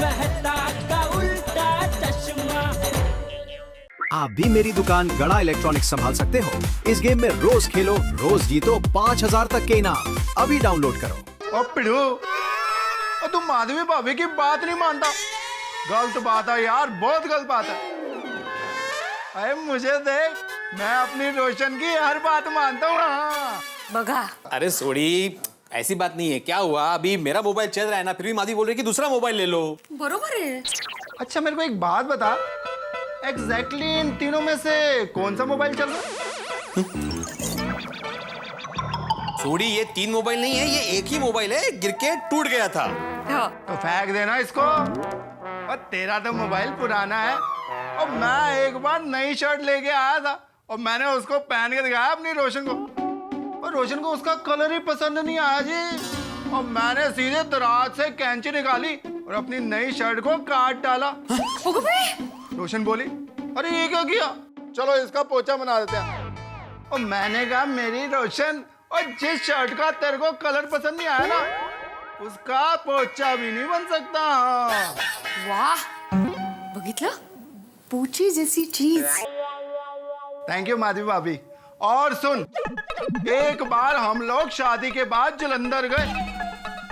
मेहता का उल्टा चश्मा। आप भी मेरी दुकान गड़ा इलेक्ट्रॉनिक्स संभाल सकते हो। इस गेम में रोज खेलो, रोज जीतो 5000 तक के इनाम। अभी डाउनलोड करो। ओ पिड़ू, तू माधवी भाभी की बात नहीं मानता। गलत बात है यार, बहुत गलत बात है। अरे मुझे देख, मैं अपनी रोशन की हर बात मानता हूँ। हाँ बगा। अरे सोडी, ऐसी बात नहीं है। क्या हुआ, अभी मेरा मोबाइल चल रहा है ना, फिर भी माधवी बोल रही कि दूसरा मोबाइल ले लो। बरोबर है। अच्छा मेरे को एक बात बता, एग्जैक्टली इन तीनों में से कौन सा मोबाइल चल रहा है? सोडी, ये 3 मोबाइल नहीं है, ये एक ही मोबाइल है, गिर के टूट गया था। तो फेंक देना इसको। और तेरा तो मोबाइल पुराना है, और मैं एक बार नई शर्ट लेके आया था और मैंने उसको पहन के दिखाया अपनी रोशन को, और रोशन को उसका कलर ही पसंद नहीं आया जी। और मैंने सीधे दराज से कैंची निकाली और अपनी नई शर्ट को काट डाला। रोशन बोली, अरे ये क्या किया, चलो इसका पोछा बना देते हैं। और मैंने कहा, मेरी रोशन, और जिस शर्ट का तेरे को कलर पसंद नहीं आया ना, उसका पोछा भी नहीं बन सकता। वाह, बघितलं, पोछी जैसी चीज। थैंक यू माधवी भाभी। और सुन, एक बार हम लोग शादी के बाद जलंधर गए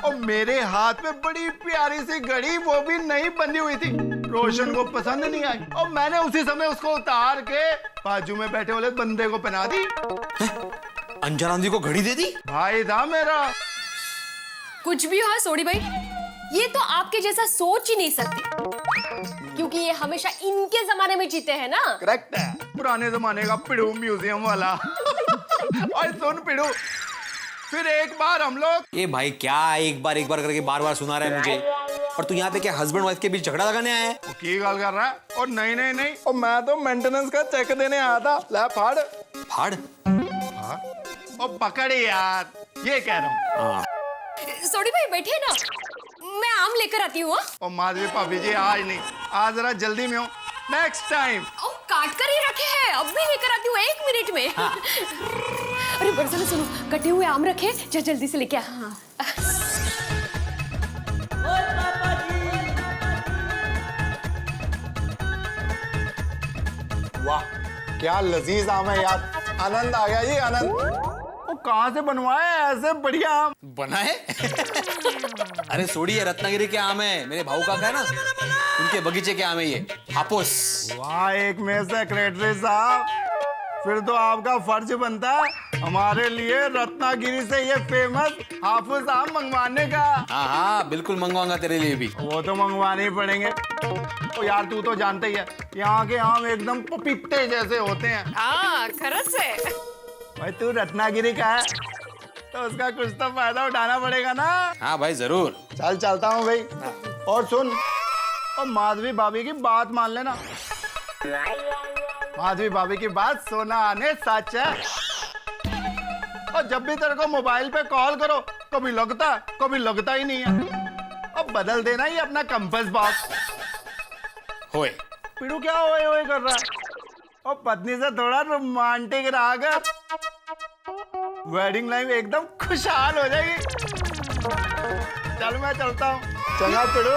और मेरे हाथ में बड़ी प्यारी सी घड़ी, वो भी नई बंधी हुई थी, रोशन को पसंद नहीं आई और मैंने उसी समय उसको उतार के बाजू में बैठे वाले बंदे को पहना दी। अंजना आंधी को घड़ी दे दी? भाई था मेरा। कुछ भी हो सोडी भाई, ये तो आपके जैसा सोच ही नहीं सकती, क्योंकि ये हमेशा इनके जमाने में जीते हैं ना। करेक्ट है, पुराने जमाने का पिड़ू म्यूजियम वाला। और सुन पिड़ू, फिर एक बार हम लोग, ए भाई, क्या एक बार करके बार बार सुना रहा है मुझे। और तू यहाँ पे क्या हस्बैंड वाइफ के बीच झगड़ा लगाने आया है? की गल कर रहा है? और नहीं, और मैं तो मेंटेनेंस का चेक देने आया था। ले फाड़ फाड़। और पकड़ यार, ये कह रहा हूँ। सोडी भाई बैठिए ना, मैं आम लेकर आती हूँ। और माधवी भाभी जी, आज नहीं, आज जरा जल्दी में हो, नेक्स्ट टाइम। काट कर ही रखे हैं, अब भी लेकर आती हूँ 1 मिनट में। हाँ। अरे बरसाने सुनो, कटे हुए आम रखे, जा जल्दी से लेके आ। हाँ। वाह, क्या लजीज आम है यार, आनंद आ गया जी, आनंद। वो कहाँ से बनवाए ऐसे बढ़िया आम? बना है? अरे सोडी, ये रत्नागिरी के आम है, मेरे भाऊ का है ना, उनके बगीचे के आम है ये, हापुस। वाह, एक में सेक्रेटरी साहब, फिर तो आपका फर्ज बनता है हमारे लिए रत्नागिरी से ये फेमस हापुस आम मंगवाने का। हाँ, बिल्कुल मंगवाऊंगा तेरे लिए भी। वो तो मंगवाने ही पड़ेंगे। तो यार तू तो जानता ही है, यहाँ के आम एकदम पपीते जैसे होते हैं। हाँ, खरच है। भाई तू रत्नागिरी का है तो उसका कुछ तो फायदा उठाना पड़ेगा ना। हाँ भाई, जरूर। चल चलता हूँ भाई। और सुन, और माधवी भाभी की बात मान लेना, माधवी भाभी की बात सोना आने सच है। और जब भी तेरे को मोबाइल पे कॉल करो, कभी लगता ही नहीं है। अब बदल देना ही अपना कंपास बॉक्स। होए पिड़ू क्या होए कर रहा है? और पत्नी से थोड़ा रोमांटिक रहा कर, वेडिंग लाइफ एकदम खुशहाल हो जाएगी। चल मैं चलता हूँ। चला पिड़ू,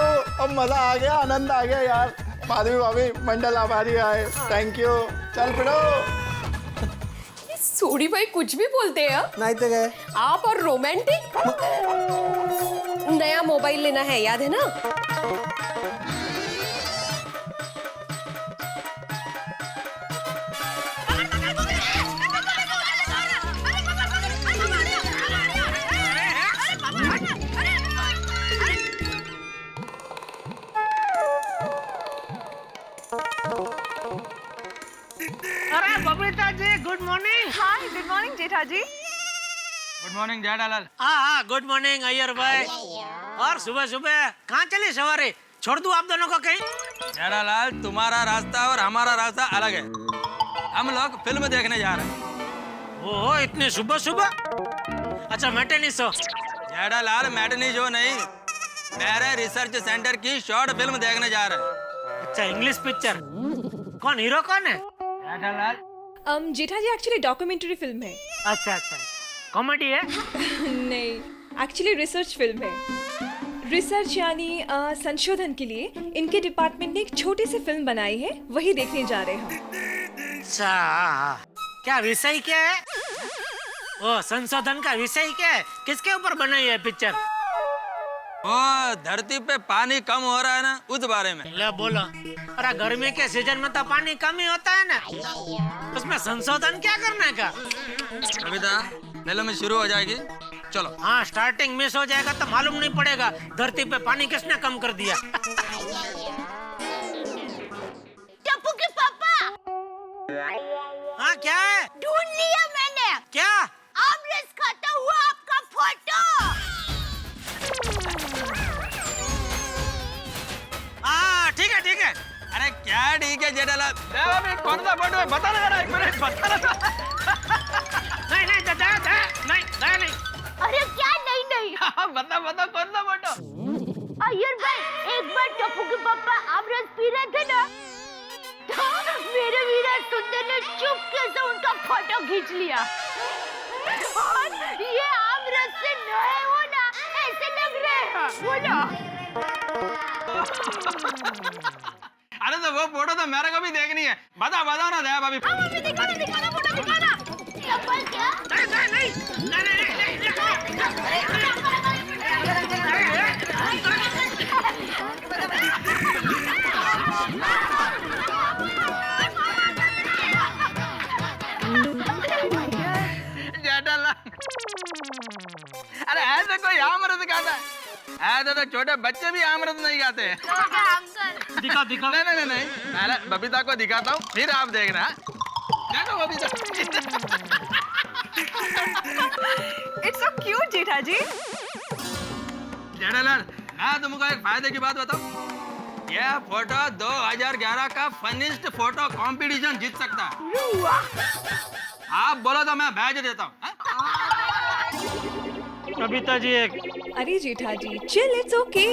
अब मजा आ गया, आनंद आ गया यार। माधवी भाभी मंडल आभारी आए, थैंक यू। चल पिड़ू। सोडी भाई कुछ भी बोलते हैं। नहीं तो गए आप और रोमांटिक। नया मोबाइल लेना है, याद है ना? अरे Babita ji, good morning. Hi, good morning Jetha ji. Good morning Jethalal. हाँ, गुड मॉर्निंग अय्यर भाई। और सुबह सुबह कहाँ चले सवारे? छोड़ दूं आप दोनों को कहीं? जेठालाल, तुम्हारा रास्ता और हमारा रास्ता अलग है। हम लोग फिल्म देखने जा रहे हैं। ओह, इतने सुबह सुबह? अच्छा, matinee show? Jethalal, matinee show नहीं, मेरे रिसर्च सेंटर की शॉर्ट फिल्म देखने जा रहे हैं। अच्छा, इंग्लिश पिक्चर? कौन हीरो कौन है? जेठालाल, जेठा जी एक्चुअली डॉक्यूमेंट्री फिल्म है। अच्छा, कॉमेडी है? नहीं, एक्चुअली रिसर्च फिल्म है। रिसर्च यानी संशोधन के लिए इनके डिपार्टमेंट ने एक छोटी सी फिल्म बनाई है, वही देखने जा रहे हम। अच्छा, क्या विषय क्या है? ओ, संशोधन का विषय क्या है? किसके ऊपर बनाई है पिक्चर? ओ, धरती पे पानी कम हो रहा है ना, उस बारे में। ले बोलो। अरे गर्मी के सीजन में तो पानी कम ही होता है ना, उसमें संशोधन क्या करने का? कविता नीलम में शुरू हो जाएगी, चलो। हाँ, स्टार्टिंग मिस हो जाएगा तो मालूम नहीं पड़ेगा धरती पे पानी किसने कम कर दिया। टप्पू के पापा। हाँ, क्या है? ढूंढ लिया मैंने। क्या? आमरस खाता हुआ आपका फोटो। हाँ, ठीक है, ठीक है। अरे क्या ठीक है जेठालाल? कौन सा फोटो है बता ना, एक मिनट बता ना। नहीं नहीं नहीं। अरे क्या नहीं? बता कौन सा फोटो? अय्यर भाई, एक बार टप्पू के पापा आमरस पी रहे थे ना, तो मेरे वीरा सुंदर ने चुपके से उनका फोटो खींच लिया। और ये आमरस से नए हो ना, ऐसे लग रहे हैं। बोलो। अरे तो वो फोटो तो मेरे को भी देखनी है, बता ना दया भाभी। दिखाना फोटो दिखाना। चप्पल क्या? नहीं। जेठालाल, अरे ऐसे कोई आमरस खाता है? ऐसे तो छोटे बच्चे भी आमरस नहीं खाते हैं। दिखा। नहीं, पहले बबीता को दिखाता हूँ, फिर आप देखना। देखो बबीता। इट्स सो क्यूट जेठा जी। जेठालाल, मैं तुमको एक फायदे की बात बताऊं। यह फोटो 2011 का फनीस्ट फोटो कंपटीशन जीत सकता है। आप बोलो तो मैं भेज देता हूँ। कविता जी एक। अरे Jetha ji chill, it's okay.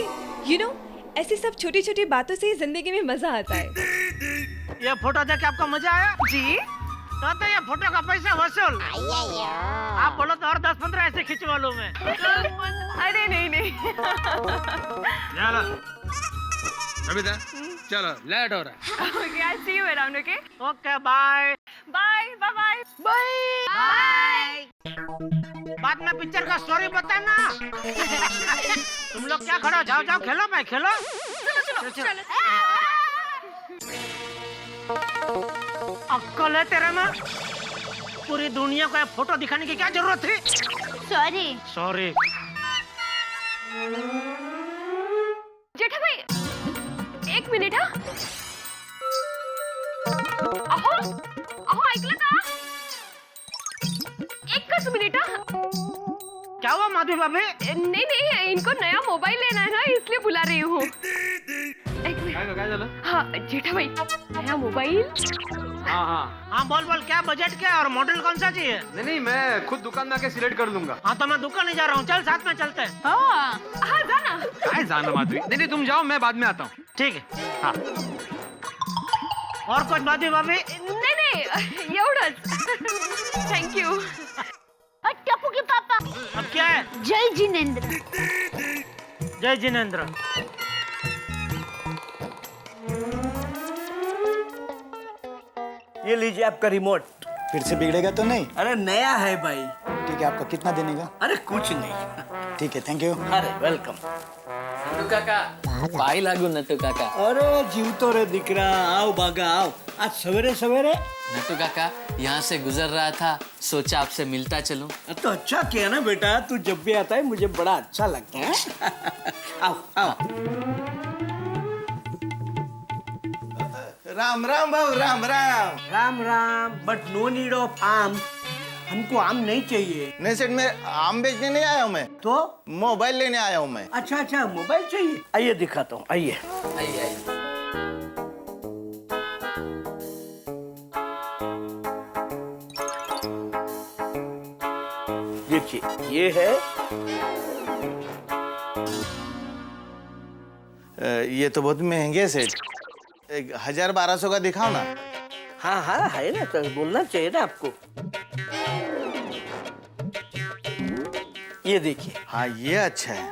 You know, ऐसी सब छोटी छोटी बातों से जिंदगी में मजा आता है। ये फोटो देख के आपको मजा आया? जी। तो ये फोटो का पैसा वसूल। आप बोलो तो और 10-15 ऐसे खिंचवा लूं मैं। अरे नहीं। बबीता, चलो लेट हो रहा है। Okay, I see you around. Okay okay, bye. Bye bye bye. बाद में पिक्चर का स्टोरी बताना। तुम लोग क्या खड़ो, जाओ खेलो, मैं खेलो। चलो। अक्कल है तेरे में? पूरी दुनिया को फोटो दिखाने की क्या जरूरत थी? सॉरी। जेठा भाई, एक मिनिट। हा अहो ऐकलं का? एकच मिनिट। क्या हुआ माधवी भाभी? नहीं, इनको नया मोबाइल लेना है ना, इसलिए बुला रही हूँ। एक मिनट। हाँ जेठा भाई, नया मोबाइल। हाँ, बोल क्या बजट क्या और मॉडल कौन सा चाहिए? नहीं, मैं खुद दुकान में आके सिलेक्ट कर लूंगा। हाँ, तो मैं दुकान ही जा रहा हूँ, चल साथ में चलते हैं। हाँ जाना। काय जाना माधवी? नहीं, तुम जाओ, मैं बाद में आता हूँ। ठीक है। हाँ, और कुछ माधवी भाभी? नहीं, एवढंच। Thank you. टप्पू के पापा। अब क्या है? जय जिनेंद्र। जय जिनेंद्र। ये लीजिए आपका रिमोट। फिर से बिगड़ेगा तो नहीं? अरे नया है भाई। ठीक है, आपका कितना देने का? अरे कुछ नहीं। ठीक है, थैंक यू। अरे वेलकम। नटू काका, पाई लागू नटू काका। अरे जीवतो रे दिकरा, आओ बागा आओ। आज सवेरे सवेरे। नटू काका यहाँ से गुजर रहा था, सोचा आपसे मिलता चलूं। तो अच्छा किया ना बेटा, तू जब भी आता है मुझे बड़ा अच्छा लगता है। आओ। Ram Babu, Ram, but no need of aam. हमको आम नहीं चाहिए। नहीं सेठ, मैं आम बेचने नहीं आया हूँ, मैं तो मोबाइल लेने आया हूँ मैं। अच्छा, मोबाइल चाहिए। आइए दिखाता हूँ, आइए। देखिए, ये है। ये तो बहुत महंगे है सेठ, 1000-1200 का दिखाओ ना। हाँ है ना, तो बोलना चाहिए ना आपको। ये देखिए। हाँ, ये अच्छा है।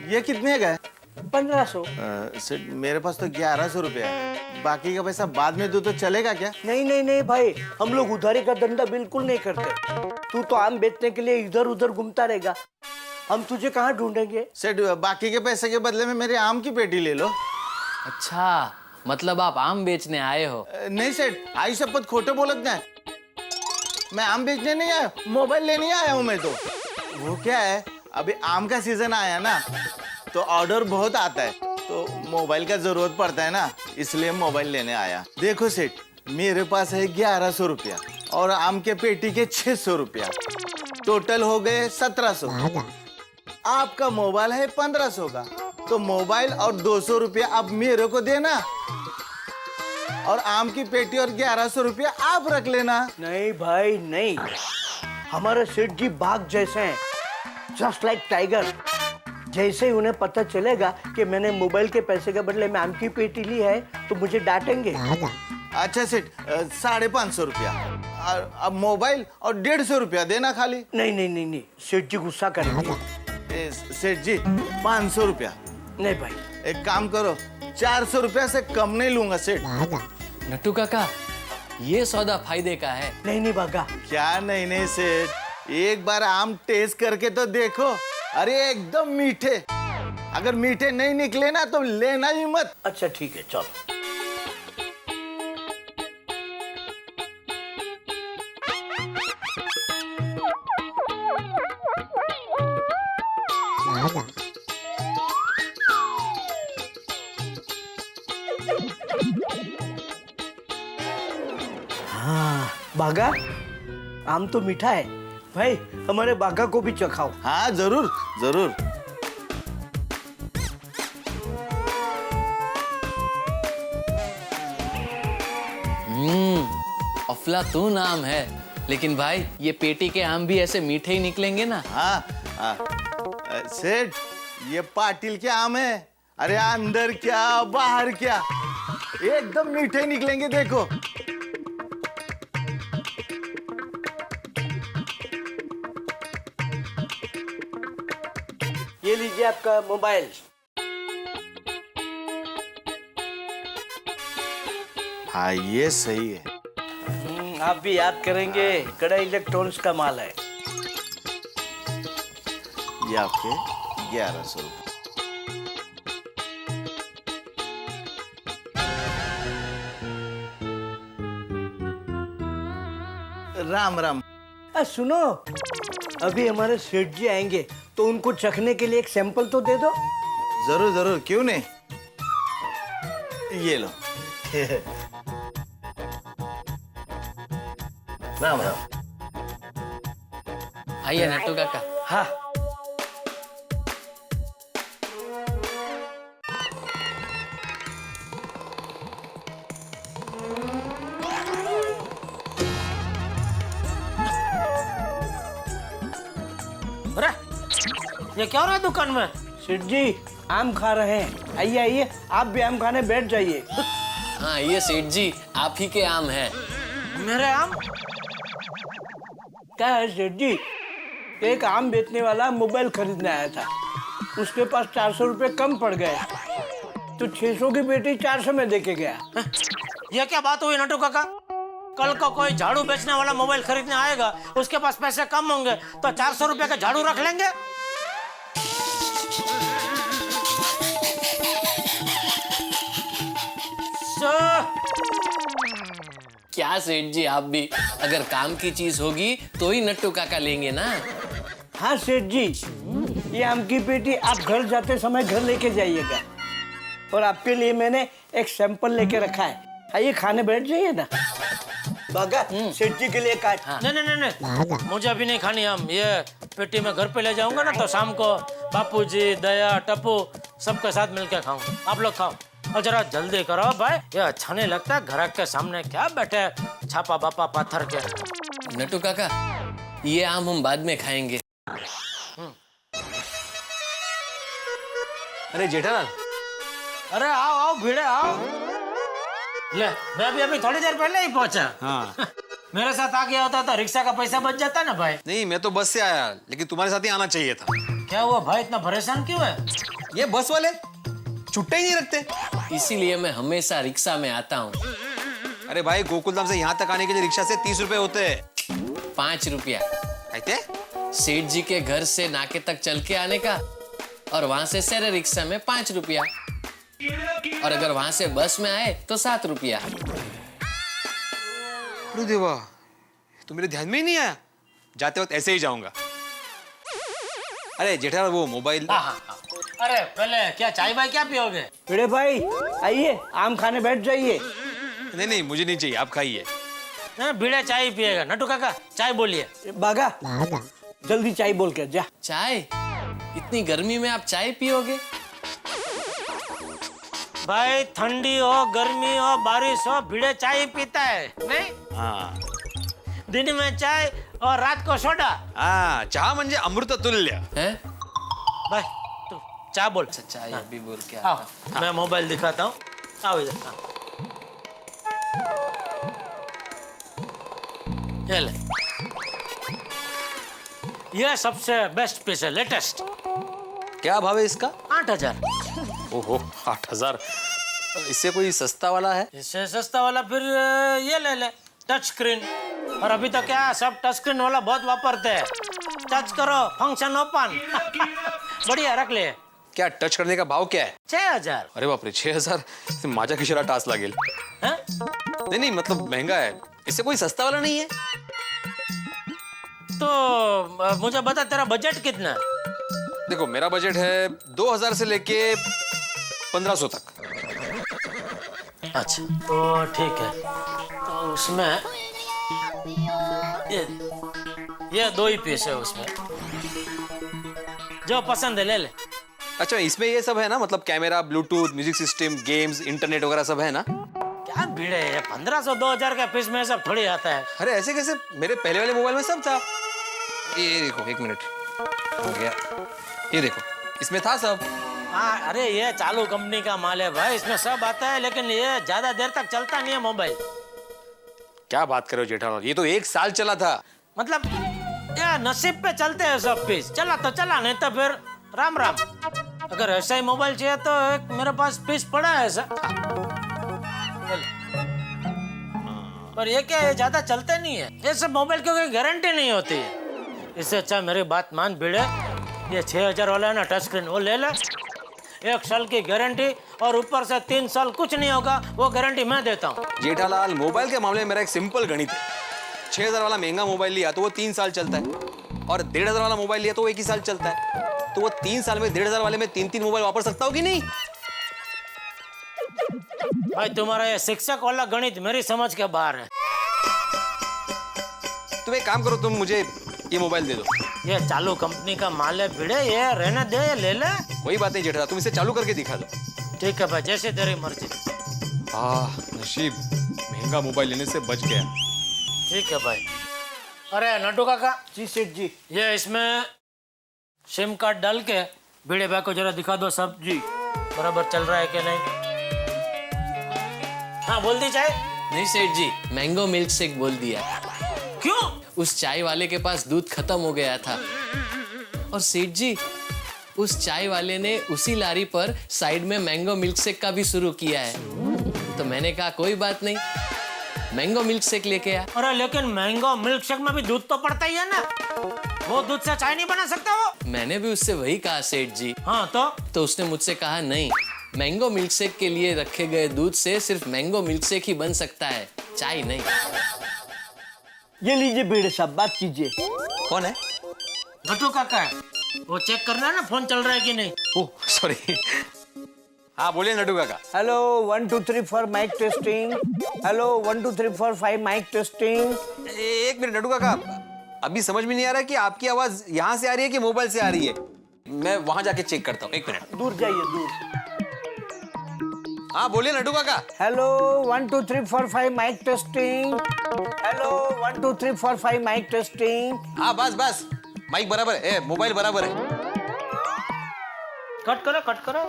ये कितने का है? 1500। सेठ मेरे पास तो 1100 रुपया है, बाकी का पैसा बाद में दो तो चलेगा क्या? नहीं नहीं नहीं भाई, हम लोग उधारी का धंधा बिल्कुल नहीं करते। तू तो आम बेचने के लिए इधर उधर घूमता रहेगा, हम तुझे कहाँ ढूंढेंगे? सेठ बाकी के पैसे के बदले में मेरे आम की पेटी ले लो। अच्छा, मतलब आप आम बेचने आए हो? नहीं सेठ, आई शपथ खोटे बोलत ना, मैं आम बेचने नहीं आया, मोबाइल लेने आया हूँ मैं तो। वो क्या है, अभी आम का सीजन आया ना, तो ऑर्डर बहुत आता है, तो मोबाइल का जरूरत पड़ता है ना, इसलिए मोबाइल लेने आया। देखो सेठ, मेरे पास है 1100 रुपया और आम के पेटी के 600 रुपया, टोटल हो गए 1700। आपका मोबाइल है 1500 का, तो मोबाइल और 200 रुपया आप मेरे को देना और आम की पेटी और 1100 रुपया आप रख लेना। नहीं भाई नहीं, हमारे सेठ जी बाघ जैसे हैं, जस्ट लाइक टाइगर। जैसे ही उन्हें पता चलेगा कि मैंने मोबाइल के पैसे के बदले में आम की पेटी ली है तो मुझे डांटेंगे। अच्छा सेठ, 550 रुपया, अब मोबाइल और 150 रुपया देना खाली। नहीं नहीं नहीं नहीं, सेठ जी गुस्सा करेंगे। सेठ जी 500 रुपया। नहीं भाई, एक काम करो, 400 रुपया से कम नहीं लूंगा सेठ। नट्टू काका, ये सौदा फायदे का है। नहीं नहीं बागा। क्या नहीं नहीं सेठ, एक बार आम टेस्ट करके तो देखो, अरे एकदम मीठे, अगर मीठे नहीं निकले ना तो लेना ही मत। अच्छा ठीक है, चलो। हाँ बागा, आम तो मीठा है भाई, हमारे बागा को भी चखाओ। हाँ जरूर जरूर। अफलातून आम है, लेकिन भाई ये पेटी के आम भी ऐसे मीठे ही निकलेंगे ना? हाँ सेठ, ये पाटिल के आम है, अरे अंदर क्या बाहर क्या, एकदम मीठे निकलेंगे। देखो ये लीजिए आपका मोबाइल। हाँ ये सही है। आप भी याद करेंगे, कड़ा इलेक्ट्रॉनिक्स का माल है। ये आपके 1100 रुपये। राम राम। सुनो, अभी हमारे सेठ जी आएंगे तो उनको चखने के लिए एक सैंपल तो दे दो। जरूर जरूर, क्यों नहीं, ये लो। राम राम। आइए नट्टू काका। हाँ अरे ये क्या हो रहा है दुकान में? सेठ जी आम खा रहे हैं, आइए आइए, आप भी आम खाने बैठ जाइए। हाँ ये सेठ जी, आप ही के आम है। मेरे आम? क्या है सेठ जी, एक आम बेचने वाला मोबाइल खरीदने आया था, उसके पास 400 रुपये कम पड़ गए, तो 600 की पेटी 400 में देके गया। ये क्या बात हुई नट्टू काका? कल को कोई झाड़ू बेचने वाला मोबाइल खरीदने आएगा, उसके पास पैसे कम होंगे तो 400 रुपये का झाड़ू रख लेंगे। क्या सेठ जी, आप भी अगर काम की चीज होगी तो ही नट्टू काका लेंगे ना? हाँ सेठ जी, ये आम की पेटी आप घर जाते समय घर लेके जाइएगा, और आपके लिए मैंने एक सैंपल लेके रखा है, आइए खाने बैठ जाइए ना। बागा, सेठ जी के लिए काट। नहीं नहीं नहीं, मुझे अभी नहीं खानी आम, ये पेटी में घर पे ले जाऊंगा ना तो शाम को बापूजी, दया, टप्पू सबके साथ मिलकर खाऊंगा। आप लोग खाओ और जरा जल्दी करो भाई, ये अच्छा नहीं लगता घर के सामने क्या बैठे छापा बापा पाथर के। नट्टू काका, ये आम हम बाद में खाएंगे। अरे जेठालाल, अरे आओ आओ भिड़े आओ। ले, मैं भी अभी थोड़ी देर पहले ही पहुंचा। हाँ। मेरे साथ आ गया होता तो रिक्शा का पैसा बच जाता ना भाई। नहीं, मैं तो बस से आया, लेकिन तुम्हारे साथ ही आना चाहिए था। क्या हुआ भाई, इतना परेशान क्यों है? ये बस वाले छुट्टे ही नहीं रखते। इसीलिए मैं हमेशा रिक्शा में आता हूँ। अरे भाई, गोकुलधाम से यहाँ तक आने के लिए रिक्शा से 30 रुपए होते हैं। 5 रुपया कहते सेठ जी के घर से नाके तक चल के आने का, और वहां से सेरे रिक्शा में 5 रुपया, और अगर वहां से बस में आए तो 7 रुपया। अरे देवा, तो मेरे ध्यान में ही नहीं आया। जाते वक्त ऐसे ही जाऊंगा। अरे जेठालाल, वो मोबाइल। अरे पहले क्या चाय भाई क्या पियोगे? भिड़े भाई आइए, आम खाने बैठ जाइए। नहीं नहीं, मुझे नहीं चाहिए, आप खाइए। भिड़े चाय पिएगा। नटू काका चाय बोलिए। बागा जल्दी चाय बोल के जा। चाय? इतनी गर्मी में आप चाय पियोगे? भाई ठंडी हो, गर्मी हो, बारिश हो, भिड़े चाय पीता है नहीं? हाँ, दिन में चाय और रात को सोडा। हाँ, चहा म्हणजे अमृत तुल्य है। भाई तू चाय बोल। चाय अभी बोल के आओ, मैं मोबाइल दिखाता हूँ। आओ इधर। ये ले, ये सबसे बेस्ट पीस है, लेटेस्ट। क्या भाव है इसका? 8,000। ओहो, 8,000। इससे कोई सस्ता वाला है? इससे सस्ता वाला फिर ये ले ले, टच स्क्रीन। और अभी तो क्या सब टच स्क्रीन वाला बहुत वापरते हैं। टच करो, फंक्शन ओपन। बढ़िया, रख ले। क्या टच करने का भाव क्या है? 6,000। अरे बाप रे, 6,000? माझ्या खिशाला टाच लागेल। नहीं नहीं, मतलब महंगा है। इससे कोई सस्ता वाला नहीं है? तो मुझे बता, तेरा बजट कितना है? देखो, मेरा बजट है 2,000 से लेके 1,500 तक। अच्छा, तो ठीक है। तो उसमें ये 2 ही पीस है उसमें, जो पसंद है ले ले। अच्छा, इसमें ये सब है ना, मतलब camera, Bluetooth, music system, games, internet वगैरह सब है ना? क्या भीड़ है, 1,500-2,000 का पीस में सब थोड़ी आता है। अरे ऐसे कैसे? मेरे पहले वाले मोबाइल में सब था। ये देखो, 1 मिनट हो गया। ये देखो, इसमें था सब। हाँ, अरे ये चालू कंपनी का माल है भाई, इसमें सब आता है, लेकिन ये ज्यादा देर तक चलता नहीं है मोबाइल। क्या बात करो जेठालाल, ये तो 1 साल चला था। मतलब ये नसीब पे चलते हैं सब पीस। चला तो चला, नहीं तो फिर राम राम। अगर ऐसा ही मोबाइल चाहिए तो एक मेरे पास पीस पड़ा है ऐसा। पर ये क्या है, ज्यादा चलते नहीं है ये सब मोबाइल, क्योंकि गारंटी नहीं होती है। इससे अच्छा मेरी बात मान भिड़े, ये 6,000 वाला है ना टच स्क्रीन, वो ले ले। 1 साल की गारंटी और ऊपर से 3 साल कुछ नहीं होगा, वो गारंटी मैं देता हूँ। जेठालाल, मोबाइल के मामले में मेरा एक सिंपल गणित है। 6,000 वाला महंगा मोबाइल लिया तो वो 3 साल चलता है, और 1,500 वाला मोबाइल लिया तो वो 1 ही साल चलता है। तो वो 3 साल में 1,500 वाले में 3 मोबाइल वापर सकता हो कि नहीं? भाई तुम्हारा ये शिक्षक वाला गणित मेरी समझ के बाहर है। तुम एक काम करो, तुम मुझे ये मोबाइल दे दो। ये चालू कंपनी का माल है भिड़े, ये रहने दे, ये ले ले। वही बात नहीं जेठालाल, तुम इसे चालू करके दिखा दो। ठीक है भाई, जैसे तेरी मर्जी। नसीब, महंगा मोबाइल लेने से बच गया। ठीक है भाई। अरे नड्डू काका। जी सेठ जी। ये इसमें सिम कार्ड डाल के भिड़े भाई को जरा दिखा दो सब जी, बराबर चल रहा है कि नहीं। हाँ बोल दी चाय। नहीं सेठ जी, मैंगो मिल्क शेक बोल दिया। क्यों? उस चाय वाले के पास दूध खत्म हो गया था, और सेठ जी उस चाय वाले ने उसी लारी पर साइड में मैंगो मिल्क शेक का भी शुरू किया है। तो मैंने कहा कोई बात नहीं, मैंगो मिल्क शेक लेके आ। अरे लेकिन मैंगो मिल्क शेक में भी दूध तो पड़ता ही है ना, वो दूध से चाय नहीं बना सकता वो। मैंने भी उससे वही कहा सेठ जी। हाँ तो उसने मुझसे कहा नहीं, मैंगो मिल्क शेक के लिए रखे गए दूध से सिर्फ मैंगो मिल्क शेक ही बन सकता है, चाय नहीं। ये लीजिए भिड़े साहब, बात कीजिए। कौन है? नटू काका है, वो चेक करना है ना फोन चल रहा है कि नहीं। Oh sorry. हाँ बोलिए Nattu Kaka. Hello 1 2 3 4 mic testing. Hello 1 2 3 4 5 mic testing. 1 minute Nattu Kaka, अभी समझ में नहीं आ रहा कि आपकी आवाज यहाँ से आ रही है कि मोबाइल से आ रही है। मैं वहां जाके चेक करता हूँ, 1 मिनट। दूर जाइए, दूर। हाँ बोलिए Nattu Kaka. Hello 1 2 3 4 5 mic testing. Hello 1 2 3 4 5 mic testing. हाँ बस माइक बराबर है, मोबाइल बराबर है। कट करो।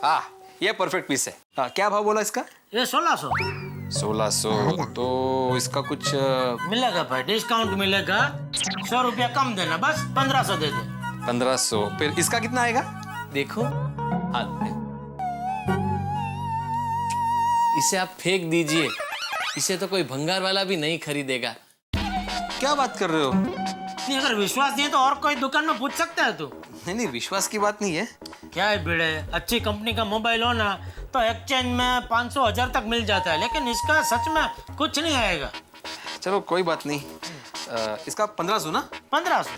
हाँ ये परफेक्ट पीस है। हाँ क्या भाव बोला इसका? ये 1600। 1600 तो इसका कुछ मिलेगा भाई, डिस्काउंट मिलेगा। 100 रुपया कम देना, बस 1500 दे दे। 1500। फिर इसका कितना आएगा? देखो हाथ में। इसे आप फेंक दीजिए, इसे तो कोई भंगार वाला भी नहीं खरीदेगा। क्या बात कर रहे हो? नहीं, अगर विश्वास नहीं है तो और कोई दुकान में पूछ सकता है तू। नहीं, विश्वास की बात नहीं है। क्या है भिड़े, अच्छी कंपनी का मोबाइल हो ना तो एक्सचेंज में 500-1000 तक मिल जाता है, लेकिन इसका सच में कुछ नहीं आएगा। चलो कोई बात नहीं, इसका 1500 ना? 1500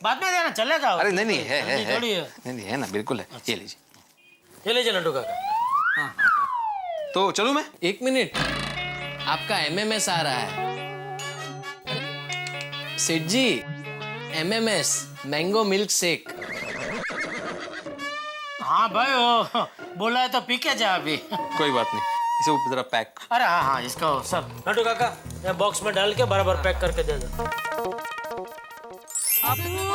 बाद में देना चलेगा। अरे नहीं है नहीं है ना, बिल्कुल है। ये लीजिए, ये लीजिए नटू काका। तो चलूं मैं? 1 मिनट, आपका MMS आ रहा है। सेठ जी, MMS मैंगो मिल्क शेक। हाँ भाई, वो बोला है तो पी के जा अभी। कोई बात नहीं, इसे जरा पैक। अरे हाँ, इसका सब नटू काका ये बॉक्स में डाल के बराबर पैक करके दे दो। आम ले लो,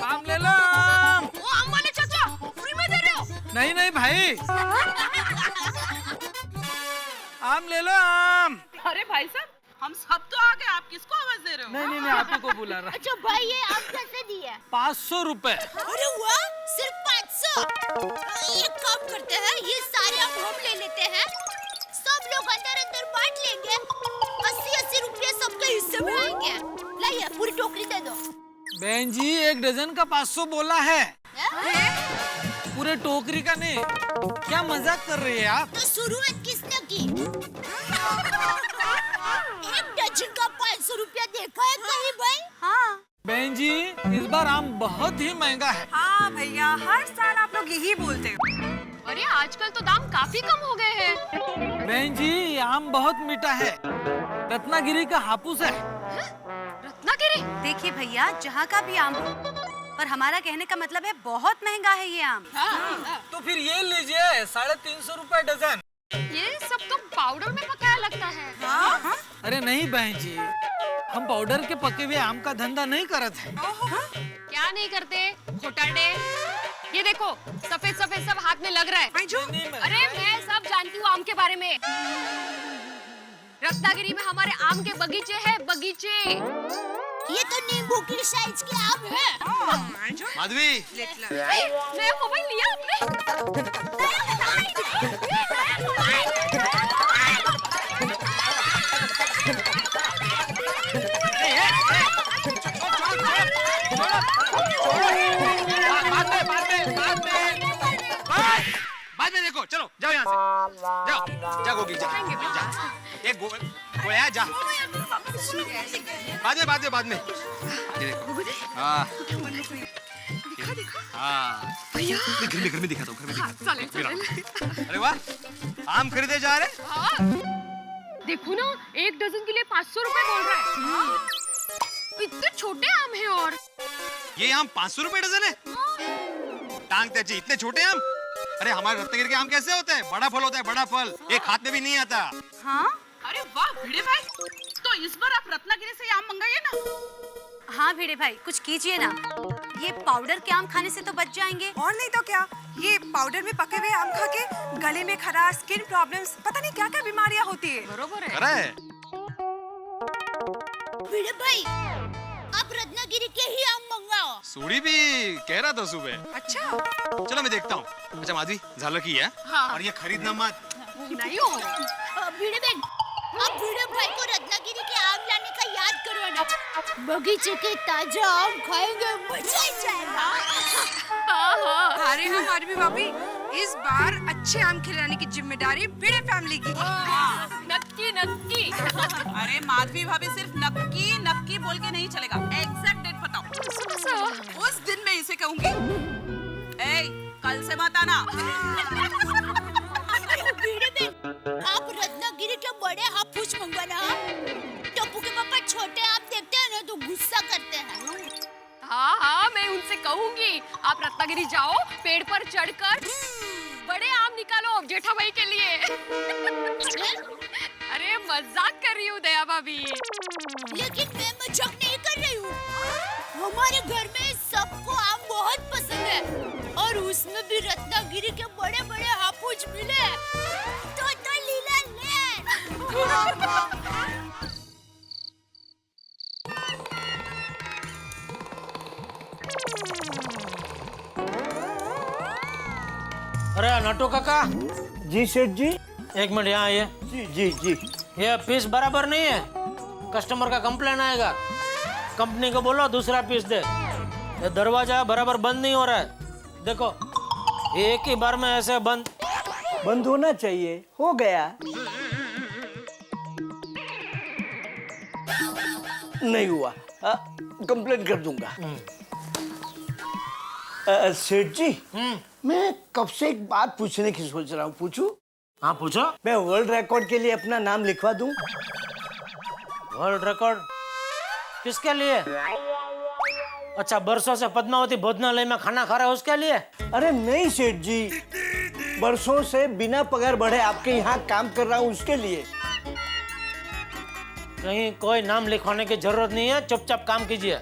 आम ले लो। वो आम वाले चाचा फ्री में दे रहे हो? नहीं भाई, आम ले लो, आम। अरे भाई साहब, हम सब तो आ गए, आप किसको आवाज दे रहे हो? नहीं, आप ही को बुला रहा। अच्छा भाई, ये आम कैसे दिए? 500 रुपए। अरे वाह, सिर्फ 500। एक काम करते हैं, ये सारे आम हम ले लेते हैं, सब लोग अंदर बांट लेंगे, 80-80 रुपये सबके हिस्से में आएंगे। लाइए, पूरी टोकरी दे दो। बहन जी, 1 डजन का 500 बोला है, पूरे टोकरी का नहीं। क्या मजाक कर रही है आप? तो शुरुआत किसने की? 1 डजन का 500 रुपया देखा है कहीं भाई? हाँ बहन जी, इस बार आम बहुत ही महंगा है। हाँ भैया, हर साल आप लोग यही बोलते हो। अरे आजकल तो दाम काफी कम हो गए हैं। बहन जी, ये आम बहुत मीठा है, रत्नागिरी का हापूस है। रत्नागिरी? देखिए भैया, जहाँ का भी आम हो, पर हमारा कहने का मतलब है बहुत महंगा है ये आम। तो फिर ये लीजिए, 350 रुपए डजन। ये सब तो पाउडर में पकाया लगता है। हाँ? अरे नहीं बहन जी, हम पाउडर के पके हुए आम का धंधा नहीं करते हैं। क्या नहीं करते घोटाले? ये देखो, सफेद सफेद सब हाथ में लग रहा है। अरे मैं सब जानती हूँ आम के बारे में। रत्नागिरी में हमारे आम के बगीचे हैं, बगीचे। ये तो नींबू की साइज के आम है। माधवी, नया मोबाइल लिया आपने? बाद में देखो, चलो जाओ यहाँ से, जा गोगी, जा। एक गोया जा, बाद में। ये देखो, हाँ, घर में दिखाता हूँ। अरे वाह, आम खरीदे जा रहे। देखो ना, 1 डजन के लिए 500 रुपए बोल रहा है। इतने छोटे आम हैं। और ये आम 500 रुपए डजन है? टांग त्याची, इतने छोटे आम? अरे हमारे रत्नागिरी के आम कैसे होते हैं? बड़ा फल होता है, बड़ा फल, एक हाथ में भी नहीं आता। हाँ? अरे वाह भिड़े भाई, तो इस बार आप रत्नागिरी से आम मंगाइए ना। हाँ भिड़े भाई, कुछ कीजिए ना, ये पाउडर के आम खाने से तो बच जाएंगे। और नहीं तो क्या, ये पाउडर में पके हुए आम खा के गले में खराश, स्किन प्रॉब्लम्स, पता नहीं क्या क्या बीमारियां होती है। बरोबर है। भिड़े भाई, आप रत्नागिरी के ही आम मंगाओ। सूड़ी भी कह रहा था सुबह। अच्छा, चलो मैं देखता हूँ। अच्छा माधवी, झालर की है। हाँ। और ये खरीदना मत। नहीं हो। भिड़े बहन, आप भिड़े भाई को रत्नागिरी के आम लाने का याद करो ना। बगीचे के ताजा आम खाएंगे, मजा ही जाएगा। अरे हमारी भी भाभी, इस बार अच्छे आम खिलाने की जिम्मेदारी भिड़े फैमिली की। नक्की नक्की। अरे माधवी भाभी, सिर्फ नक्की नक्की बोल के नहीं चलेगा, एग्जैक्ट डेट बताओ। उस दिन मैं इसे कहूंगी, ए, कल से मत आना। आप रत्नागिरी के बड़े हापूस मंगवाना। टप्पू के पापा छोटे आम देखते हैं ना तो गुस्सा करते हैं। हाँ, मैं उनसे कहूंगी, आप रत्नागिरी जाओ, पेड़ पर चढ़कर बड़े आम निकालो जेठा भाई के लिए। अरे मजाक कर रही हूँ दया भाभी। लेकिन मैं मजाक नहीं कर रही हूँ। हमारे घर में सबको आम बहुत पसंद है, और उसमें भी रत्नागिरी के बड़े बड़े हापूस मिले तो लीला ले। अरे नटू काका। जी सेठ जी। एक मिनट यहाँ आइए। जी जी जी। ये पीस बराबर नहीं है, कस्टमर का कंप्लेन आएगा। कंपनी को बोलो दूसरा पीस दे। ये दरवाजा बराबर बंद नहीं हो रहा है, देखो एक ही बार में ऐसे बंद होना चाहिए। हो गया। नहीं हुआ, कंप्लेन कर दूंगा। सेठ जी, मैं कब से एक बात पूछने की सोच रहा हूँ, पूछूं? हाँ पूछो। मैं वर्ल्ड रिकॉर्ड के लिए अपना नाम लिखवा दूं? वर्ल्ड रिकॉर्ड किसके लिए? अच्छा, बरसों से पद्मावती भोजनालय में खाना खा रहा है उसके लिए? अरे नहीं सेठ जी, बरसों से बिना पगार बढ़े आपके यहाँ काम कर रहा हूँ उसके लिए। कहीं कोई नाम लिखवाने की जरूरत नहीं है, चुपचाप काम कीजिए।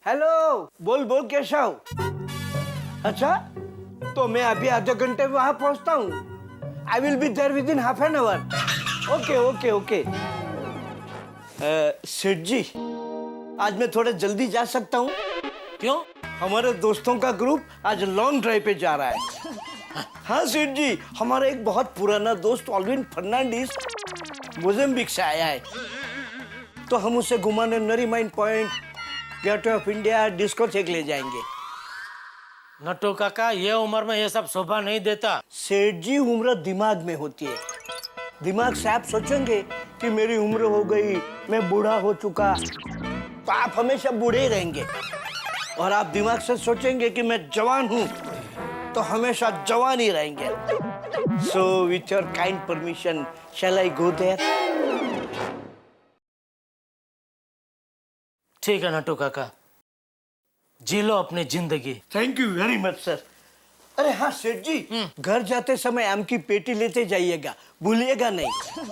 हेलो, बोल बोल केशव। अच्छा, तो मैं अभी आधे घंटे में वहां पहुंचता हूँ। I will be there within half an hour. Okay okay okay. Seth ji, आज मैं थोड़ा जल्दी जा सकता हूँ? क्यों? हमारे दोस्तों का ग्रुप आज लॉन्ग ड्राइव पे जा रहा है। हाँ सेठ जी, हमारा एक बहुत पुराना दोस्त ऑल्विन फर्नांडिस मोजाम्बिक से आया है, तो हम उसे घुमाने Nariman Point, Gateway of India, discotheque ले जाएंगे। नट्टू काका, ये उम्र में ये सब शोभा नहीं देता। सेठ जी, उम्र दिमाग में होती है। दिमाग से आप सोचेंगे कि मेरी उम्र हो गई, मैं बूढ़ा हो चुका, तो आप हमेशा बूढ़े ही रहेंगे। और आप दिमाग से सोचेंगे कि मैं जवान हूँ, तो हमेशा जवान ही रहेंगे। So with your kind permission, shall I go there? ठीक है नट्टू काका, जी लो अपनी जिंदगी। Thank you very much sir. अरे हाँ सेठ जी, घर जाते समय आम की पेटी लेते जाइएगा, भूलिएगा नहीं।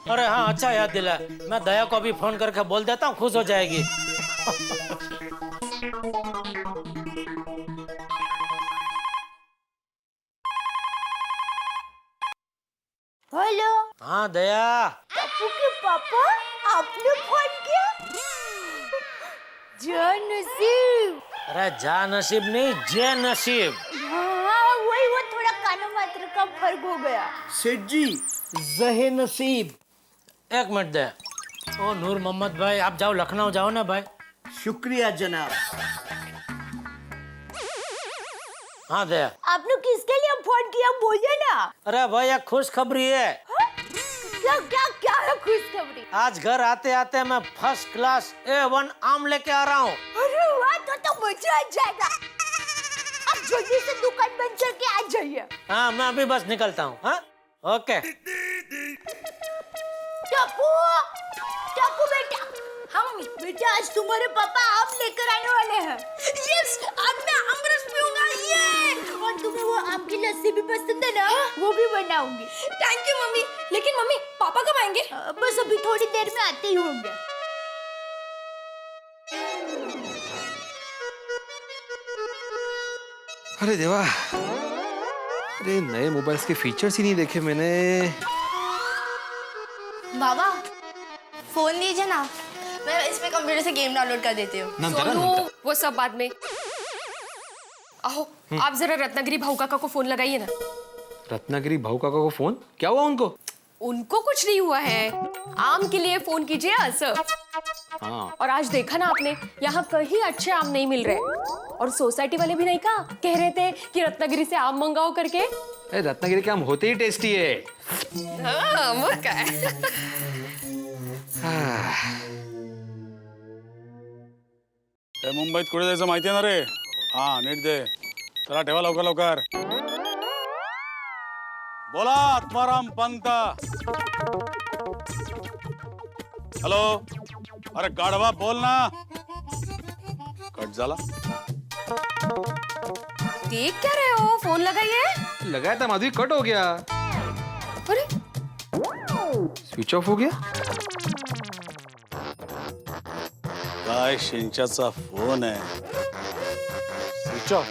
अरे हाँ, अच्छा याद दिला। मैं दया को भी फोन करके बोल देता हूँ, खुश हो जाएगी। हेलो। हाँ दया। पप्पू के पापा, आपने फोन किया? जा नसीब। अरे जा नसीब नहीं, जे नसीब। हाँ वही, वो थोड़ा कानो मात्र का फर्क हो गया। सेठ जी, जहे नसीब। एक मिनट दे। ओ नूर मोहम्मद भाई, आप जाओ लखनऊ जाओ ना भाई। शुक्रिया जनाब। हाँ दया। आपने किसके लिए फोन किया, बोलिए ना। अरे भाई, एक खुश खबरी है। क्या क्या क्या है खुशखबरी? आज घर आते आते मैं फर्स्ट क्लास A1 आम लेके आ रहा हूँ। अरे वाह, तो मजा आ जाएगा। अब जल्दी से दुकान बंद करके आ जाइए। हाँ, मैं अभी बस निकलता हूँ। हाँ ओके। टप्पू, टप्पू बेटा। हाँ मम्मी। बेटा, आज तुम्हारे पापा आम लेकर आने वाले हैं। यस, आज मैं आमरस पीऊंगा। ये और तुम्हें वो आम की लस्सी भी पसंद है ना? वो भी बनाऊंगी। Thank you mummy. लेकिन मम्मी, पापा कब आएंगे? बस अभी थोड़ी देर में आते ही होंगे। अरे देवा, अरे नए मोबाइल्स के फीचर्स ही नहीं देखे मैंने। बाबा, फोन लीजिए ना, मैं इसमें कंप्यूटर से गेम डाउनलोड कर देती हूँ। सोनू, वो सब बाद में। आओ, आप जरा रत्नागिरी भाऊ काका को फोन लगाइए ना। रत्नागिरी भाऊ काका को फोन? क्या हुआ उनको? उनको कुछ नहीं हुआ है, आम के लिए फोन कीजिए सर। हाँ। और आज देखा ना आपने, यहाँ कहीं अच्छे आम नहीं मिल रहे, और सोसाइटी वाले भी नहीं कहा, कह रहे थे कि रत्नागिरी से आम मंगाओ करके। अरे रत्नागिरी के आम होते ही टेस्टी है। हाँ, वो क्या है? मुंबईत कुठे जायचं माहिती आहे ना रे? हा नीट दे, चला ठेवा लवकर लवकर। बोला आत्माराम पंत। हेलो, अरे गाढवा बोल ना। कट झाला। देख क्या रहे हो, फोन लगाइए। लगाया था माधवी, कट हो गया। अरे स्विच ऑफ हो गया। काय शिंच्याचा फोन है, स्विच ऑफ।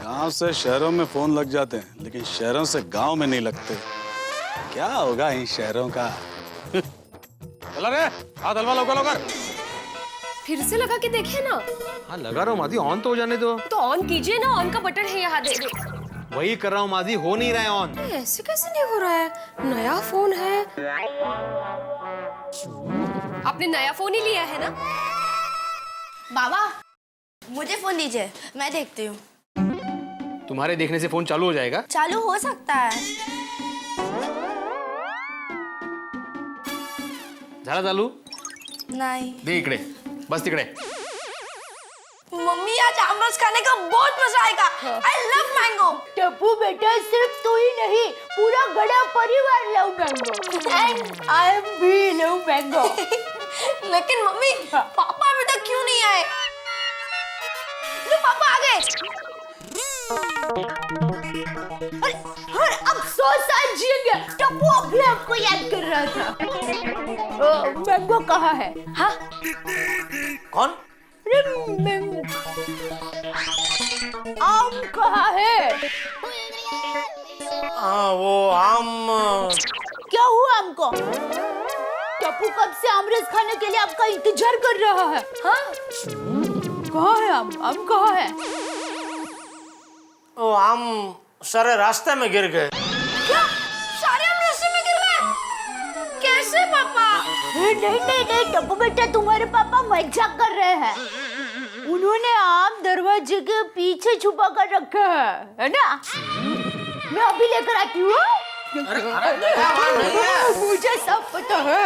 गांव से शहरों में फोन लग जाते हैं, लेकिन शहरों से गांव में नहीं लगते। क्या होगा इन शहरों का? चला रे, हाथ हलवा लवकर लवकर। फिर से लगा के देखे ना। हाँ लगा रहा हूँ माधी, ऑन तो हो जाने दो। तो ऑन कीजिए ना, ऑन का बटन है यहाँ, दे दे। वही कर रहा हूँ माधी, हो नहीं रहा है ऑन। ऐसे कैसे नहीं हो रहा है? नया फोन है। आपने नया फोन ही लिया है ना? बाबा मुझे फोन दीजिए, मैं देखती हूँ। तुम्हारे देखने से फोन चालू हो जाएगा? चालू हो सकता है। झाला चालू? नहीं। दे इकडे, बस तिकडे। मम्मी आज आमरस खाने का बहुत मजा आएगा। I love mango. टप्पू बेटा सिर्फ तू ही नहीं, पूरा बड़ा परिवार love mango. And I am भी लव मैंगो। लेकिन मम्मी पापा अभी तक क्यों नहीं आए? तो पापा आ गए। और अब 100 साल जिएंगे। टप्पू अभी आपको याद कर रहा था। मैंगो कहाँ है? हाँ कौन? आम कहाँ है? वो आम। क्या हुआ आम को? टप्पू कब से आमरस खाने के लिए आपका इंतजार कर रहा है। हाँ कहाँ है आम? आम कहाँ है? वो आम सारे रास्ते में गिर गए। क्या? सारे आम रास्ते में गिर गए? कैसे पापा? नहीं टप्पू बेटा, तुम्हारे पापा मजाक कर रहे हैं। उन्होंने आम दरवाजे के पीछे छुपा कर रखा है ना? मैं अभी लेकर आती हूँ। मुझे सब पता है।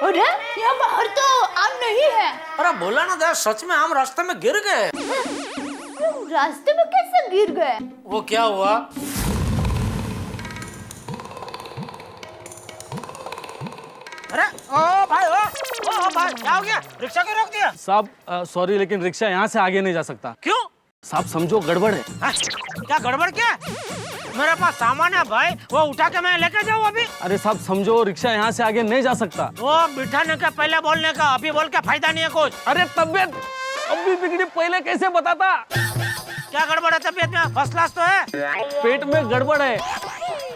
अरे यहाँ बाहर तो आम नहीं है। अरे बोला ना दया, सच में आम रास्ते में गिर गए। रास्ते में कैसे गिर गए? वो क्या हुआ? अरे ओ भाई क्या हो गया? रिक्शा क्यों रोक दिया? साहब सॉरी, लेकिन रिक्शा यहाँ से आगे नहीं जा सकता। क्यों? साहब समझो गड़बड़ है। क्या गड़बड़? क्या मेरे पास सामान है भाई, वो उठा के मैं लेके जाऊँ अभी? अरे साहब समझो, रिक्शा यहाँ से आगे नहीं जा सकता। वो बिठाने का पहले बोलने का, अभी बोल के फायदा नहीं है कुछ। अरे तबीयत अभी बिगड़ी, पहले कैसे बताता? क्या गड़बड़ है तबीयत में? फर्स्ट क्लास तो है। पेट में गड़बड़ है,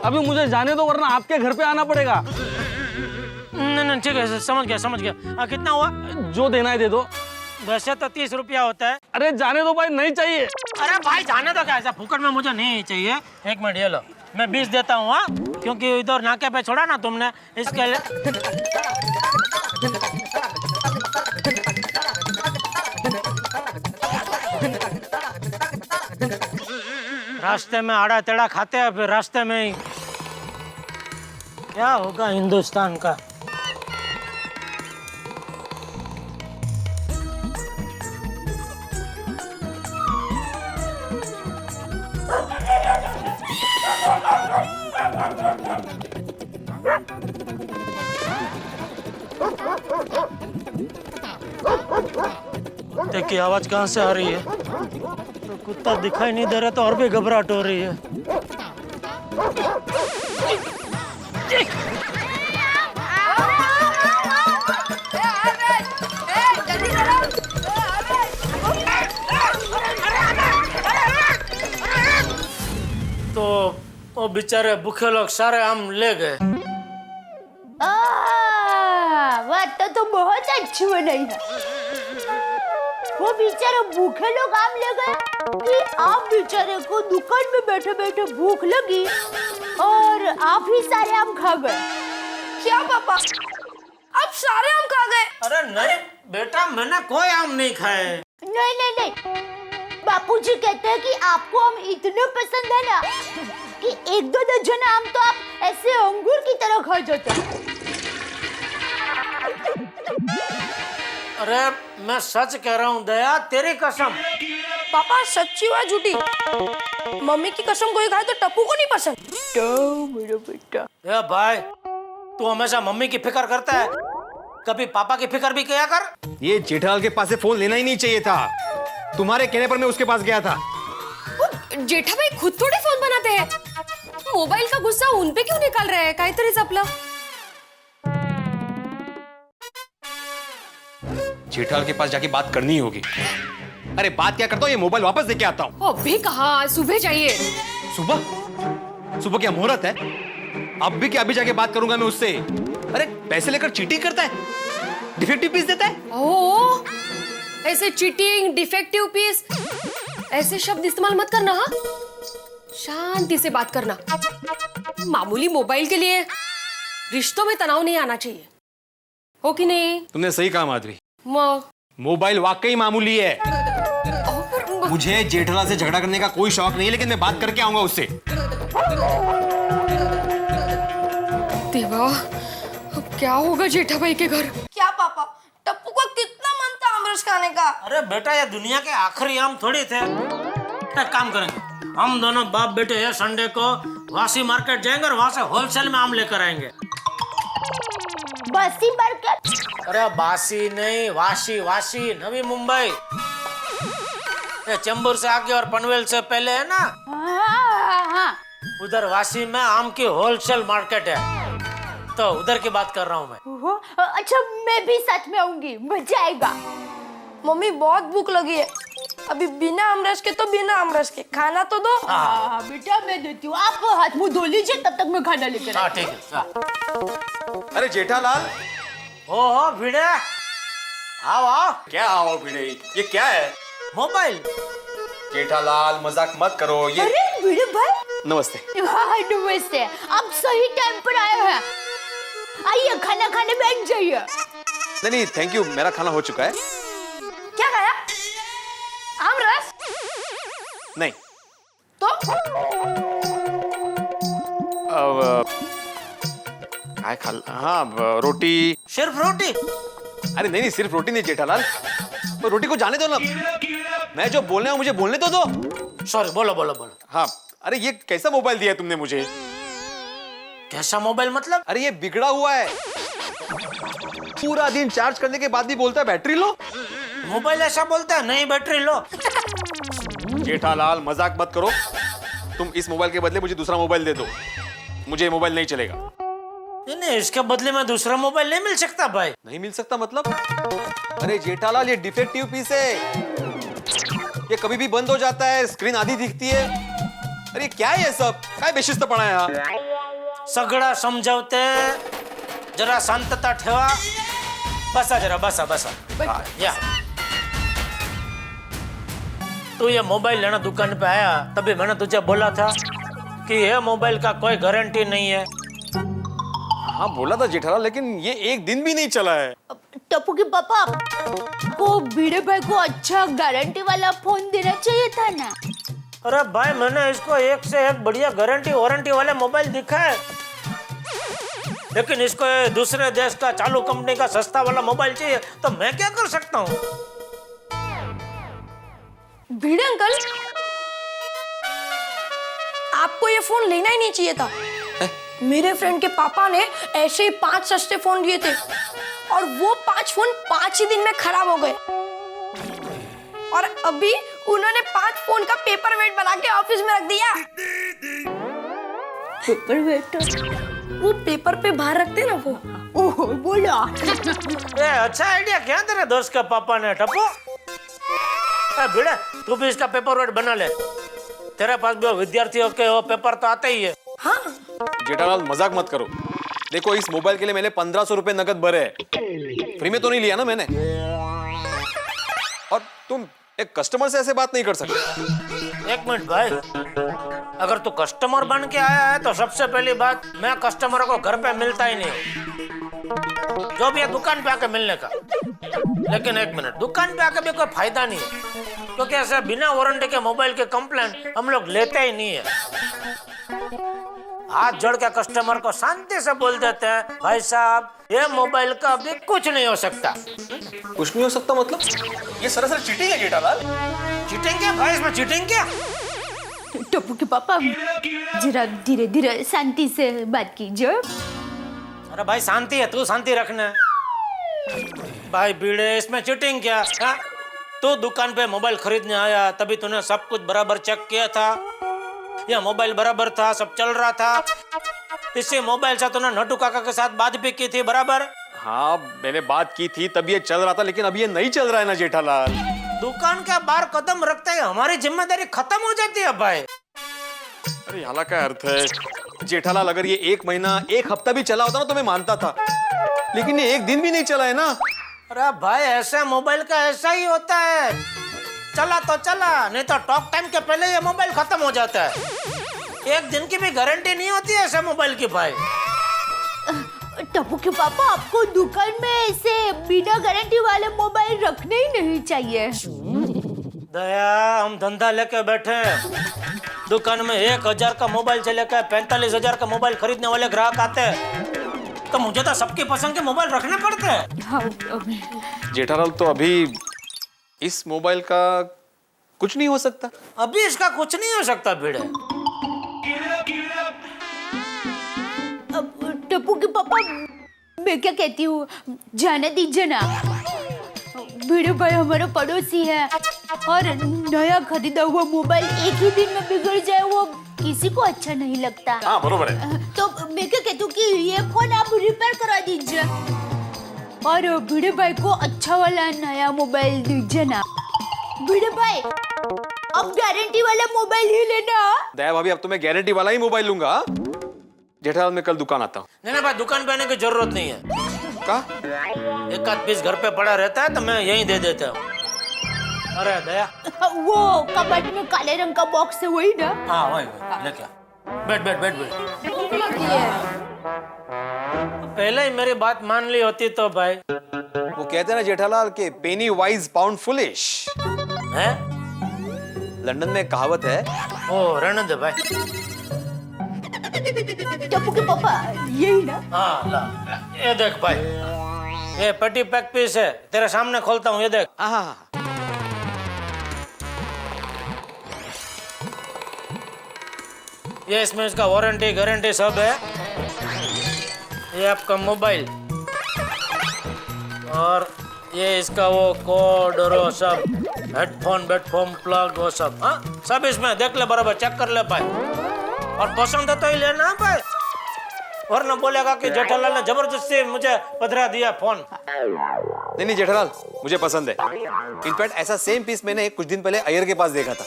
अभी मुझे जाने दो वरना आपके घर पे आना पड़ेगा। नहीं ठीक है, समझ गया। कितना हुआ? जो देना है दे दो। वैसे तो 30 रुपया होता है। अरे जाने दो भाई, नहीं चाहिए। अरे भाई जाने दो, क्या ऐसा फुकट में मुझे नहीं चाहिए। एक मिनट ये लो, मैं 20 देता हूँ। हाँ क्योंकि इधर नाके पे छोड़ा ना तुमने, इसके लिए। रास्ते में आड़ा टेढ़ा खाते हैं, फिर रास्ते में ही क्या होगा हिंदुस्तान का। कुत्ते की आवाज कहाँ से आ रही है? तो कुत्ता दिखाई नहीं दे रहा तो और भी घबराहट हो रही है। तो वो बेचारे भूखे लोग सारे आम ले गए। बात तो बहुत अच्छी बनाई है। वो बेचारे भूखे लोग आम ले गए कि आप बेचारे को दुकान में बैठे बैठे भूख लगी और आप ही सारे आम खा गए। क्या पापा, आप सारे आम खा गए? अरे नहीं बेटा, मैंने कोई आम नहीं खाए। नहीं बापूजी कहते हैं कि आपको आम इतने पसंद है ना कि 1-2 दर्जन आम तो आप ऐसे अंगूर की तरह खा जाते हैं। अरे मैं सच कह रहा हूँ दया, तेरी कसम। पापा सच्ची हुआ झूठी? मम्मी की कसम कोई खाए तो टप्पू को नहीं पसंद। तो मेरा बेटा। ए भाई, तू हमेशा मम्मी की फिक्र करता है, कभी पापा की फिक्र भी किया कर। ये जेठालाल के पास से फोन लेना ही नहीं चाहिए था। तुम्हारे कहने पर मैं उसके पास गया था। जेठा भाई खुद थोड़ी फोन बनाते हैं। मोबाईल का गुस्सा उन पे क्यों निकाल रहे हैं? काहीतरी जपलं। जेठालाल के पास जाके बात करनी होगी। अरे बात क्या करता हूँ, ये मोबाइल वापस देके आता हूँ। अभी कहाँ, सुबह चाहिए। सुबह क्या मुहूर्त है? अब भी क्या, अभी जाके बात करूंगा मैं उससे। अरे पैसे लेकर चीटिंग करता है, डिफेक्टिव पीस देता है। ओह, ऐसे चीटिंग, डिफेक्टिव पीस, ऐसे शब्द इस्तेमाल मत करना। हाँ, शांति से बात करना। मामूली मोबाइल के लिए रिश्तों में तनाव नहीं आना चाहिए, हो कि नहीं? तुमने सही कहा माधुरी, मोबाइल वाकई मामूली है। मुझे जेठालाल से झगड़ा करने का कोई शौक नहीं है, लेकिन मैं बात करके आऊंगा उससे। देवा, अब क्या होगा जेठा भाई के घर? क्या पापा, टप्पू को कितना मन था आमरस खाने का। अरे बेटा, ये दुनिया के आखिरी आम थोड़ी थे। एक काम करेंगे, हम दोनों बाप बेटे हैं, संडे को वासी मार्केट जाएंगे और वहां से होलसेल में आम लेकर आएंगे। बासी मार्केट? अरे बासी नहीं, वाशी, वाशी, नवी मुंबई। चेंबूर से आगे और पनवेल से पहले है ना, हाँ। उधर वाशी में आम की होलसेल मार्केट है, तो उधर की बात कर रहा हूँ मैं। अच्छा, मैं भी साथ में आऊंगी, मजा आएगा। मम्मी बहुत भूख लगी है, अभी बिना आमरस के तो बिना आमरस के खाना तो दो। हाँ बेटा, मैं देती हूँ, आप हाथ मुंह धो लीजिए, तब तक मैं खाना लेकर। हाँ ठीक है। अरे जेठालाल, ओहो भिड़े, आओ आओ। क्या आओ भिड़े, ये क्या है? मोबाइल। जेठालाल मजाक मत करो। ये अरे भिड़े भाई, नमस्ते। हाँ नमस्ते, आप सही टाइम पर आए हैं। आइए खाना खाने बैठ जाइए। नहीं थैंक यू, मेरा खाना हो चुका है। क्या खाया? आमरस? नहीं तो हाँ, रोटी। सिर्फ रोटी? अरे नहीं, सिर्फ रोटी नहीं जेठालाल, तो रोटी को जाने दो ना, मैं जो बोलने हूँ मुझे बोलने तो दो। सॉरी, बोलो बोलो बोलो। हाँ, अरे ये कैसा मोबाइल दिया तुमने मुझे? कैसा मोबाइल मतलब? अरे ये बिगड़ा हुआ है, पूरा दिन चार्ज करने के बाद भी बोलता है बैटरी लो। मोबाइल ऐसा बोलता है? नहीं, बैटरी लो। जेठालाल मजाक मत करो, तुम इस मोबाइल के बदले मुझे दूसरा मोबाइल दे दो, मुझे मोबाइल नहीं चलेगा। नहीं, इसके बदले में दूसरा मोबाइल नहीं मिल सकता भाई? नहीं मिल सकता मतलब? अरे जेठालाल, ये डिफेक्टिव पीस है, ये कभी भी बंद हो जाता है, स्क्रीन आधी दिखती है। अरे क्या है ये सब, काय बेशिस्तपणा है यहाँ? सगळा समजावते, जरा शांतता ठेवा। बसा जरा, बसा बसा। या तू ये मोबाइल लेना दुकान पे आया, तभी मैंने तुझे बोला था कि ये मोबाइल का कोई गारंटी नहीं है। हाँ बोला था जेठालाल, लेकिन ये एक दिन भी नहीं चला है। टप्पू के पापा को भिड़े भाई को अच्छा गारंटी वाला फोन देना चाहिए था ना। अरे भाई, मैंने इसको एक से एक बढ़िया गारंटी वारंटी वाले मोबाइल दिखा है, लेकिन इसको दूसरे देश का चालू कंपनी का सस्ता वाला मोबाइल चाहिए, तो मैं क्या कर सकता हूँ? भिड़े अंकल, आपको ये फोन लेना ही नहीं चाहिए था। मेरे फ्रेंड के पापा ने ऐसे ही 5 सस्ते फोन लिए थे, और वो 5 फोन 5 ही दिन में खराब हो गए, और अभी उन्होंने 5 फोन का पेपर वेट बना के ऑफिस में रख दिया। Paper wait? वो पेपर पे बाहर रखते ना वो। ओह बोला। अच्छा आइडिया क्या तेरे दोस्त के पापा ने, टप्पू? भिड़े, तू भी इसका पेपर वेट बना ले, तेरे पास भी विद्यार्थियों के वो पेपर तो आते ही है। हाँ जेठालाल मजाक मत करो, देखो इस मोबाइल के लिए मैंने 1500 रुपए नगद भरे हैं, फ्री में तो नहीं लिया ना मैंने। और तुम एक कस्टमर से ऐसे बात नहीं कर सकते। एक मिनट भाई, अगर तू कस्टमर बन के आया है तो सबसे पहली बात, मैं कस्टमरों को घर पे मिलता ही नहीं, जो भी है दुकान पे आके मिलने का। लेकिन एक मिनट, दुकान पे आके भी कोई फायदा नहीं है, क्योंकि ऐसे बिना वारंटी के मोबाइल के कंप्लेंट हम लोग लेते ही नहीं है। हाथ जोड़ के कस्टमर को शांति से बोल देते हैं, भाई साहब ये मोबाइल का अभी कुछ नहीं हो सकता। कुछ नहीं हो सकता मतलब? ये सरासर चीटिंग है जेठालाल। चीटिंग क्या भाई, इसमें चीटिंग क्या? टप्पू के पापा जरा धीरे धीरे शांति से बात कीजिए। अरे भाई शांति है, तू शांति रखना। भाई भिड़े, इसमें चीटिंग क्या? तू दुकान पे मोबाइल खरीदने आया, तभी तूने सब कुछ बराबर चेक किया था, यह मोबाइल बराबर था, सब चल रहा था। इसी मोबाइल से तूने नटू काका के साथ बात भी की थी बराबर? हाँ मैंने बात की थी, तब ये चल रहा था, लेकिन अभी ये नहीं चल रहा है ना जेठालाल। दुकान के बाहर कदम रखते ही हमारी जिम्मेदारी खत्म हो जाती है भाई। अरे यहाँ का अर्थ है जेठालाल, अगर ये 1 महीना 1 हफ्ता भी चला होता ना तो मैं मानता था, लेकिन ये एक दिन भी नहीं चला है ना। अरे भाई ऐसा मोबाइल का ऐसा ही होता है, चला तो चला, नहीं तो टॉक टाइम के पहले ये मोबाइल खत्म हो जाता है। एक दिन की भी गारंटी नहीं होती है ऐसे मोबाइल की भाई। टप्पू के पापा, आपको दुकान में ऐसे बिना गारंटी वाले मोबाइल रखने ही नहीं चाहिए। दया, हम धंधा लेके बैठे हैं, दुकान में 1000 का मोबाइल से लेकर 45,000 का मोबाइल खरीदने वाले ग्राहक आते हैं, तो मुझे तो सबकी पसंद के मोबाइल रखने पड़ते हैं। जेठालाल, तो अभी इस मोबाइल का कुछ नहीं हो सकता? अभी इसका कुछ नहीं हो सकता भिड़े। टप्पू के पापा, मैं क्या कहती हूँ, जाने दीजिए ना। भिड़े भाई हमारा पड़ोसी है और नया खरीदा हुआ मोबाइल एक ही दिन में बिगड़ जाए वो किसी को अच्छा नहीं लगता। हाँ बरोबर है। तो मैं क्या कहती हूँ कि ये फोन आप रिपेयर करा दीजिए और भिड़े भाई को अच्छा वाला नया मोबाइल दीजिए ना। भिड़े भाई, अब गारंटी वाला मोबाइल ही लेना। दया भाभी, अब तो मैं गारंटी वाला ही मोबाइल लूंगा। जेठालाल, मैं कल दुकान आता हूँ। नहीं भाई, दुकान पे आने की जरूरत नहीं है। का? एक आध पीस घर पे पड़ा रहता है तो मैं यहीं दे देता हूँ। अरे दया, वो कबर्ड में काले रंग का बॉक्स है, वही ना? हाँ वही लेके बैठ बैठ बैठ बैठ। पहले ही मेरी बात मान ली होती तो भाई। वो कहते हैं ना जेठालाल के पेनी वाइज पाउंड फुलिश है। लंदन में कहावत है। ओ रहने दे भाई। टप्पू के पापा, यही ना? हाँ ला, ये देख भाई, ये पट्टी पैक पीस है, तेरे सामने खोलता हूँ, ये देख। हाँ, ये इसमें इसका वारंटी गारंटी सब है। ये आपका मोबाइल और ये इसका वो कोड और वो सब, हेडफोन बेडफोन प्लग वो सब, हाँ सब इसमें देख ले, बराबर चेक कर ले भाई, और पसंद है तो ही लेना भाई, वरना बोलेगा कि जेठालाल ने जबरदस्ती मुझे पधरा दिया फोन। नहीं जेठालाल, मुझे पसंद है। इनफैक्ट ऐसा सेम पीस मैंने कुछ दिन पहले अय्यर के पास देखा था।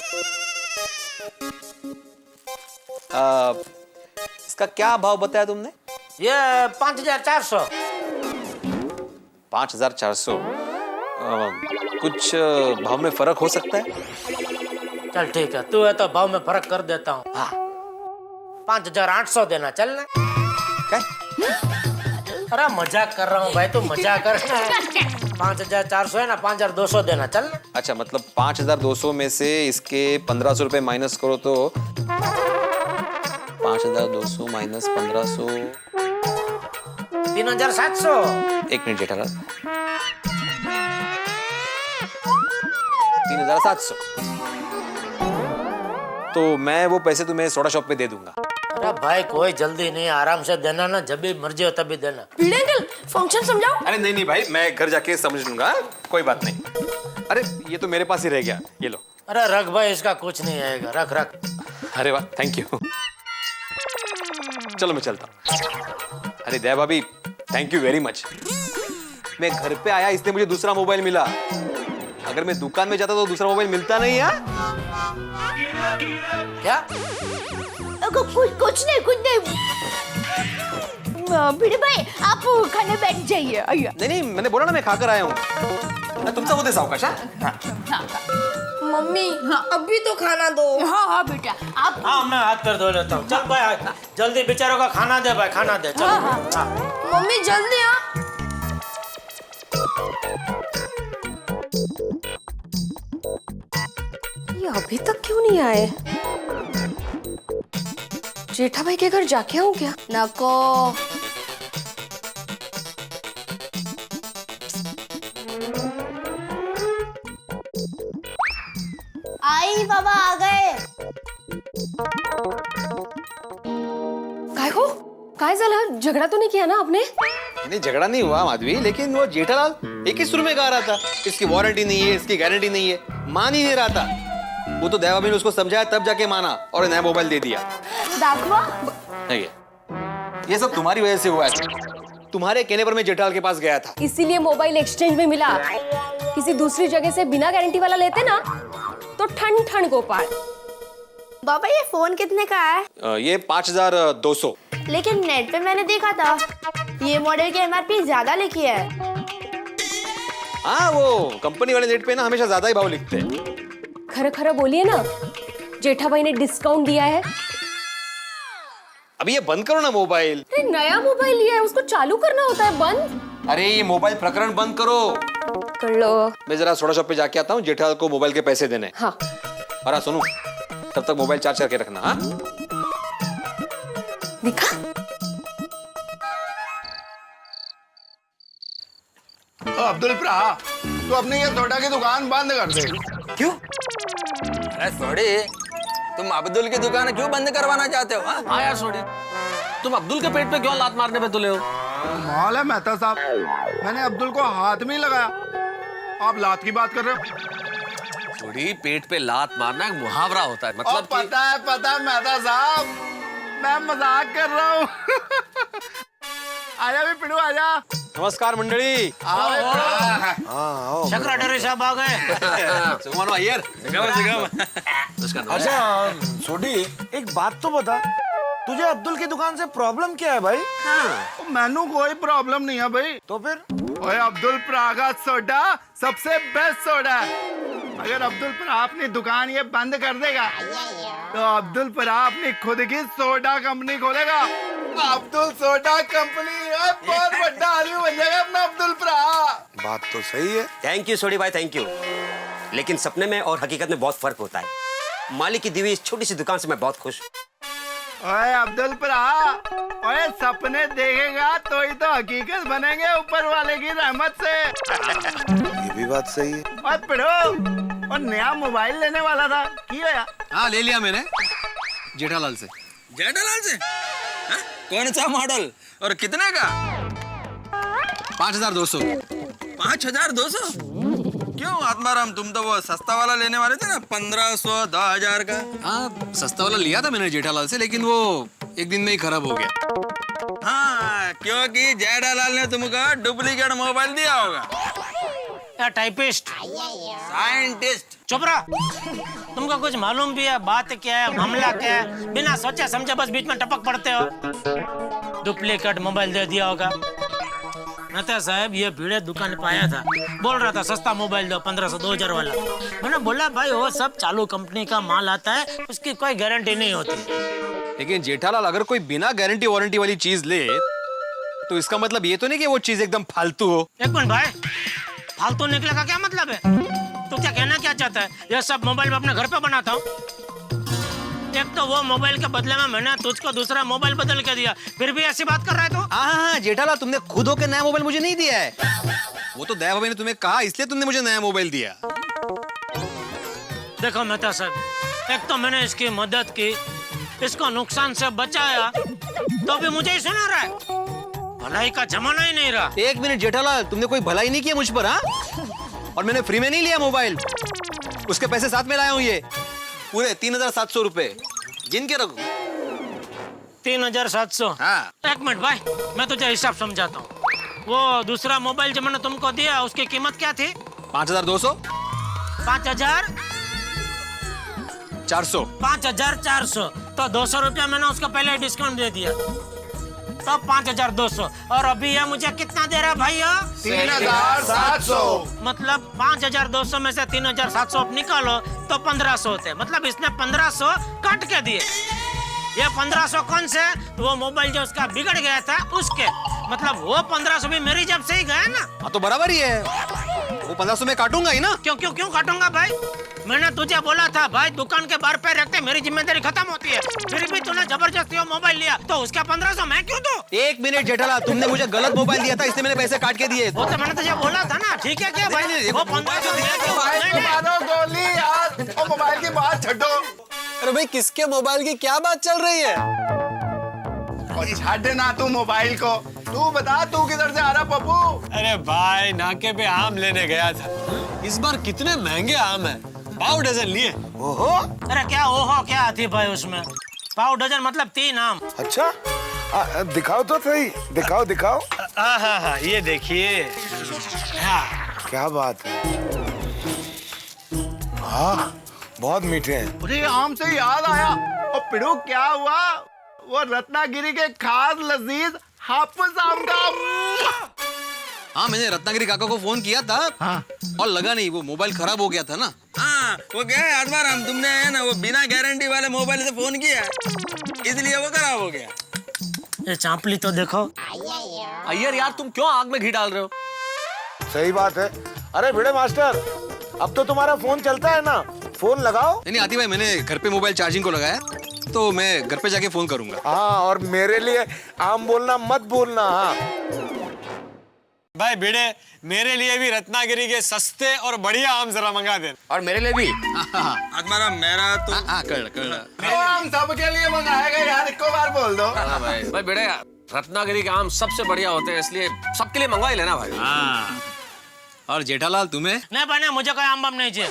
इसका क्या भाव बताया तुमने? ये 5400। 5400। कुछ भाव में फर्क हो सकता है? चल ठीक है, तू है तो भाव में फर्क कर देता हूँ। हाँ 5800 देना, चलना। अरे मजाक कर रहा हूँ भाई, तू मजाक कर। 5400 है ना, 5200 देना, चलना। अच्छा, मतलब 5200 में से इसके 1500 रुपए माइनस करो तो 5200 माइनस 1500 3700। एक मिनट जेठालाल, 3700। तो मैं वो पैसे तुम्हें सोडा शॉप पे दे दूंगा। अरे भाई कोई जल्दी नहीं, आराम से देना ना, जब भी मर्जी हो तभी देना। अंकल फंक्शन समझाओ। अरे नहीं भाई, मैं घर जाके समझ लूंगा, कोई बात नहीं। अरे ये तो मेरे पास ही रह गया, ये लो। अरे रख भाई, इसका कुछ नहीं आएगा, रख रख। अरे वाह, थैंक यू। चलो मैं चलता हूँ। अरे दया भाभी, थैंक यू वेरी मच। मैं घर पे आया इसलिए मुझे दूसरा मोबाइल मिला। अगर मैं दुकान में जाता तो दूसरा मोबाइल मिलता नहीं यार। क्या? कुछ नहीं। भिड़े भाई, आप खाने बैठ जाइए। नहीं, मैंने बोला ना मैं खाकर आया हूँ। तुमसे होते सावकाश। मम्मी अभी तो खाना दो। हाँ बेटा, आप। हाँ मैं हाथ पैर धो लेता हूँ। चल भाई, जल्दी बेचारों का खाना दे भाई, खाना दे। चल मम्मी जल्दी आ। ये अभी तक क्यों नहीं आए? जेठा भाई के घर जाके आऊं क्या? नको। आई बाबा आ गए। काय हो? काय झालं? झगड़ा तो नहीं किया ना आपने? नहीं, झगड़ा नहीं हुआ माधवी, लेकिन वो जेठालाल एक ही सुर में गा रहा था, इसकी वारंटी नहीं है, इसकी गारंटी नहीं है, मान ही नहीं रहा था। वो तो देवा ने उसको समझाया तब जाके माना और नया मोबाइल दे दिया। नहीं, ये सब तुम्हारी वजह से हुआ है। तुम्हारे कहने पर मैं जेठालाल के पास गया था। इसीलिए मोबाइल एक्सचेंज में मिला। किसी दूसरी जगह से बिना गारंटी वाला लेते ना तो ठंड गोपाल। बाबा ये फोन कितने का है? ये 5200। लेकिन नेट पे मैंने देखा था ये मॉडल के MRP ज्यादा लिखी है। हाँ, वो कंपनी वाले नेट पे ना हमेशा ज्यादा ही भाव लिखते हैं। खरा खरा बोलिए ना, जेठा भाई ने डिस्काउंट दिया है। अभी ये बंद करो ना मोबाइल। अरे नया मोबाइल लिया है, उसको चालू करना होता है बंद। अरे ये मोबाइल प्रकरण बंद करो। कर लो। मैं जरा सोडा शॉप पे जाके आता हूँ, जेठालाल को मोबाइल के पैसे देने। हाँ। और हाँ सुनो, तब तक मोबाइल चार्ज करके रखना। हाँ दिखा। अब्दुल प्रा, तू अपनी ये सोडा की दुकान बंद कर दे। क्यों? अरे सोडी, तुम अब्दुल की दुकान क्यों बंद करवाना चाहते हो? हाँ यार सोडी, तुम अब्दुल के पेट पे क्यों लात मारने पे तुले हो? कमाल है मेहता साहब, मैंने अब्दुल को हाथ में ही लगाया, आप लात की बात कर रहे हो? सोडी, पेट पे लात मारना एक मुहावरा होता है, मतलब पता है मेहता साहब, मैं मजाक कर रहा हूँ। आजा भी पिड़ू, आजा। नमस्कार मंडली। सेक्रेटरी साहब आ गए। सुमानो अय्यर। अच्छा सोडी, एक बात तो बता, तुझे अब्दुल की दुकान से प्रॉब्लम क्या है भाई? हाँ। मैनू कोई प्रॉब्लम नहीं है भाई। तो फिर? ओए अब्दुल प्रा का सोडा सबसे बेस्ट सोडा है। अगर अब्दुल प्रा अपनी दुकान ये बंद कर देगा तो अब्दुल प्रा अपनी खुद की सोडा कंपनी खोलेगा। अब्दुल सोडा कंपनी बहुत बड़ा आदमी बन जाएगा अपना अब्दुल प्रा। बात तो सही है। थैंक यू सोडी भाई, थैंक यू। लेकिन सपने में और हकीकत में बहुत फर्क होता है। मालिक की दी हुई इस छोटी सी दुकान से मैं बहुत खुश हूँ। ओए अब्दुल प्रा, ओए सपने देखेगा तो ही तो हकीकत बनेंगे ऊपर वाले की रहमत से। ये भी बात सही है। ओए पिड़ो, और नया मोबाइल लेने वाला था, की होया? हाँ ले लिया मैंने, जेठालाल से। जेठालाल से? हाँ? कौन सा मॉडल और कितने का? 5200। 5200? क्यों आत्माराम, तुम तो वो सस्ता वाला लेने वाले थे ना, 1500, 2000 का। हाँ सस्ता वाला लिया था मैंने जेठालाल से, लेकिन वो एक दिन में ही खराब हो गया। हाँ, क्योंकि जेठालाल ने तुमको डुप्लीकेट मोबाइल दिया होगा। या टाइपिस्ट, साइंटिस्ट। चुप रहा। तुमको कुछ मालूम भी है बात क्या है, मामला क्या है? बिना सोचे समझे बस बीच में टपक पड़ते हो। डुप्लीकेट मोबाइल दे दिया होगा। मेहता साहब ये भीड़े दुकान पे आया था, बोल रहा था सस्ता मोबाइल दो, 1500, 2000 वाला। मैंने बोला भाई वो सब चालू कंपनी का माल आता है, उसकी कोई गारंटी नहीं होती। लेकिन जेठालाल, अगर कोई बिना गारंटी वारंटी वाली चीज ले तो इसका मतलब ये तो नहीं कि वो चीज एकदम फालतू हो। एक मिनट भाई, फालतू निकले का क्या मतलब है? तू क्या कहना क्या चाहता है? ये सब मोबाइल में अपने घर पे बनाता हूँ। एक तो वो मोबाइल के बदले में मैंने तुझको दूसरा मोबाइल बदल के दिया, फिर भी ऐसी बात कर रहा है तू? हाँ जेठालाल, तुमने खुद होकर नया मोबाइल मुझे नहीं दिया है, वो तो दया भाभी ने तुम्हें कहा, इसलिए तुमने मुझे नया मोबाइल दिया। देखो मेहता साहब, एक तो मैंने इसकी मदद की, इसको नुकसान से बचाया, तो भी मुझे ही सुना रहा है। भलाई का जमाना ही नहीं रहा। एक मिनट जेठालाल, तुमने कोई भलाई नहीं किया मुझ पर। हाँ, और मैंने फ्री में नहीं लिया मोबाइल, उसके पैसे साथ में लाया हूँ, ये पूरे 3700 रुपए। जिनके रखो 3700। हाँ। एक मिनट भाई, मैं तुझे हिसाब समझाता हूँ। वो दूसरा मोबाइल जो मैंने तुमको दिया उसकी कीमत क्या थी? 5200। 5400। 5400, तो 200 रुपया मैंने उसको पहले डिस्काउंट दे दिया, तो 5200। और अभी ये मुझे कितना दे रहा भाई? 3700। मतलब 5200 में से 3700 निकालो तो 1500 होते, मतलब इसने 1500 काट के दिए। ये 1500 कौन से? वो मोबाइल जो उसका बिगड़ गया था उसके, मतलब वो 1500 भी मेरी जेब से ही गया ना। हाँ तो बराबर ही है, वो 1500 में काटूंगा ही ना। क्यों क्यों क्यों काटूंगा भाई? मैंने तुझे बोला था भाई दुकान के बार पे रखते मेरी जिम्मेदारी खत्म होती है, फिर भी तूने जबरदस्ती वो मोबाइल लिया, तो उसका 1500 मैं क्यों दूं? एक मिनट जेठालाल, तुमने मुझे गलत मोबाइल दिया था, इसलिए मैंने पैसे काट के दिए। वो तो मैंने तुझे बोला था ना, ठीक है क्या भाई? वो 1500 गोली यार, और मोबाइल की बात छड्डो। अरे भाई किसके मोबाइल की क्या बात चल रही है? छाड़े ना तू मोबाइल को, तू बता तू किधर से आ रहा पप्पू? अरे भाई नाके पे आम लेने गया था, इस बार कितने महंगे आम है, पाव डजन लिए। ओहो। अरे क्या ओहो क्या आती भाई उसमें? पाव डजन मतलब 3 आम। अच्छा दिखाओ तो सही, दिखाओ दिखाओ। हाँ, ये देखिए। क्या बात है, हाँ बहुत मीठे हैं। अरे आम से याद आया, और पिड़ू क्या हुआ? वो रत्नागिरी के खास लजीज हापुस आम का। हाँ, मैंने रत्नागिरी काका को फोन किया था। हाँ। और लगा नहीं, वो मोबाइल खराब हो गया था ना। हाँ, वो क्या है आत्माराम, तुमने है ना वो बिना गारंटी वाले मोबाइल से फोन किया, इसलिए वो खराब हो गया। ये चांपली तो देखो। अय्यर यार, तुम क्यों आग में घी डाल रहे हो? सही बात है। अरे भिड़े मास्टर, अब तो तुम्हारा फोन चलता है ना, फोन लगाओ। नहीं आती भाई, मैंने घर पे मोबाइल चार्जिंग को लगाया, तो मैं घर पे जाके फोन करूंगा। हाँ, और मेरे लिए आम बोलना मत भूलना। हाँ भाई भिड़े, मेरे लिए भी रत्नागिरी के सस्ते और बढ़िया आम जरा मंगा दे। और मेरे लिए भी। आत्माराम मेरा तो वो आम सबके लिए मंगाएगा यार, इको बार बोल दो। भाई भिड़े, रत्नागिरी के आम सबसे बढ़िया होते हैं, इसलिए सबके लिए मंगवा ही लेना भाई। और जेठालाल तुम्हें? नहीं बना, मुझे कोई आम बम नहीं चाहिए।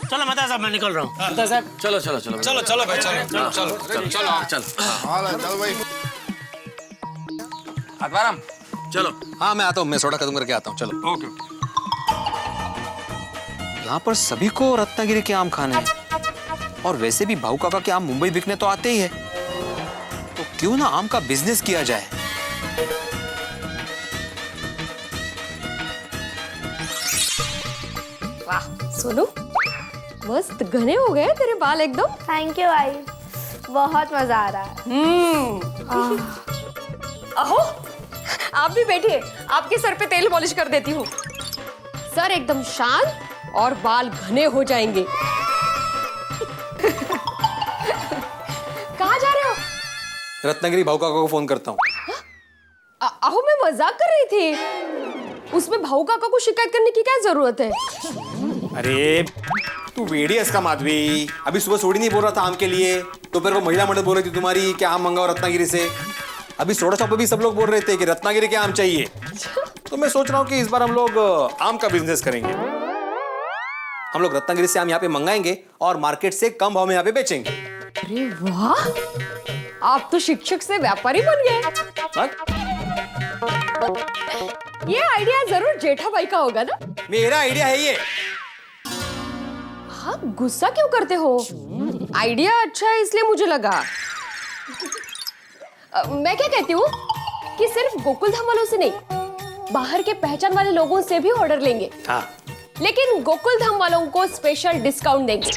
चलो मता साहब, मैं निकल रहा हूँ। मता साहब, चलो चलो चलो चलो चलो भाई, चलो चलो चलो चलो चलो चल भाई। आत्माराम चलो। हाँ मैं आता हूँ, मैं सोडा खत्म करके आता हूँ। चलो। ओके। यहाँ पर सभी को रत्नागिरी के आम खाने हैं, और वैसे भी भाऊ काका के आम मुंबई बिकने तो आते ही है, तो क्यों ना आम का बिजनेस किया जाए। वाह सोनू, मस्त घने हो गए तेरे बाल एकदम। थैंक यू आई, बहुत मजा आ रहा है। अहो, आप भी बैठिए, आपके सर पे तेल पॉलिश कर देती हूँ। सर एकदम शांत और बाल घने हो जाएंगे। कहाँ जा रहे हो? रत्नागिरी भाऊ काका को फोन करता हूँ। अहो मैं मजाक कर रही थी, उसमें भाऊ काका को शिकायत करने की क्या जरूरत है? अरे तू वेडियस का माधवी, अभी सुबह सोडी नहीं बोल रहा था आम के लिए, तो फिर वो महिला मंडल बोल रही थी तुम्हारी कि आम मंगाओ रत्नागिरी से। अभी सोडा शॉप पे भी सब लोग बोल रहे थे कि रत्नागिरी के आम चाहिए, तो मैं सोच रहा हूँ कि इस बार हम लोग आम का बिजनेस करेंगे। हम लोग रत्नागिरी से आम यहाँ पे मंगाएंगे और मार्केट से कम भाव में यहाँ पे बेचेंगे। अरे वाह, आप तो शिक्षक से व्यापारी बन गए। ये आइडिया जरूर जेठा भाई का होगा ना? मेरा आइडिया है ये। हाँ, गुस्सा क्यों करते हो? आइडिया अच्छा है इसलिए मुझे लगा। मैं क्या कहती हूँ कि सिर्फ गोकुल धाम वालों से नहीं, बाहर के पहचान वाले लोगों से भी ऑर्डर लेंगे। हाँ। लेकिन गोकुल धाम वालों को स्पेशल डिस्काउंट देंगे।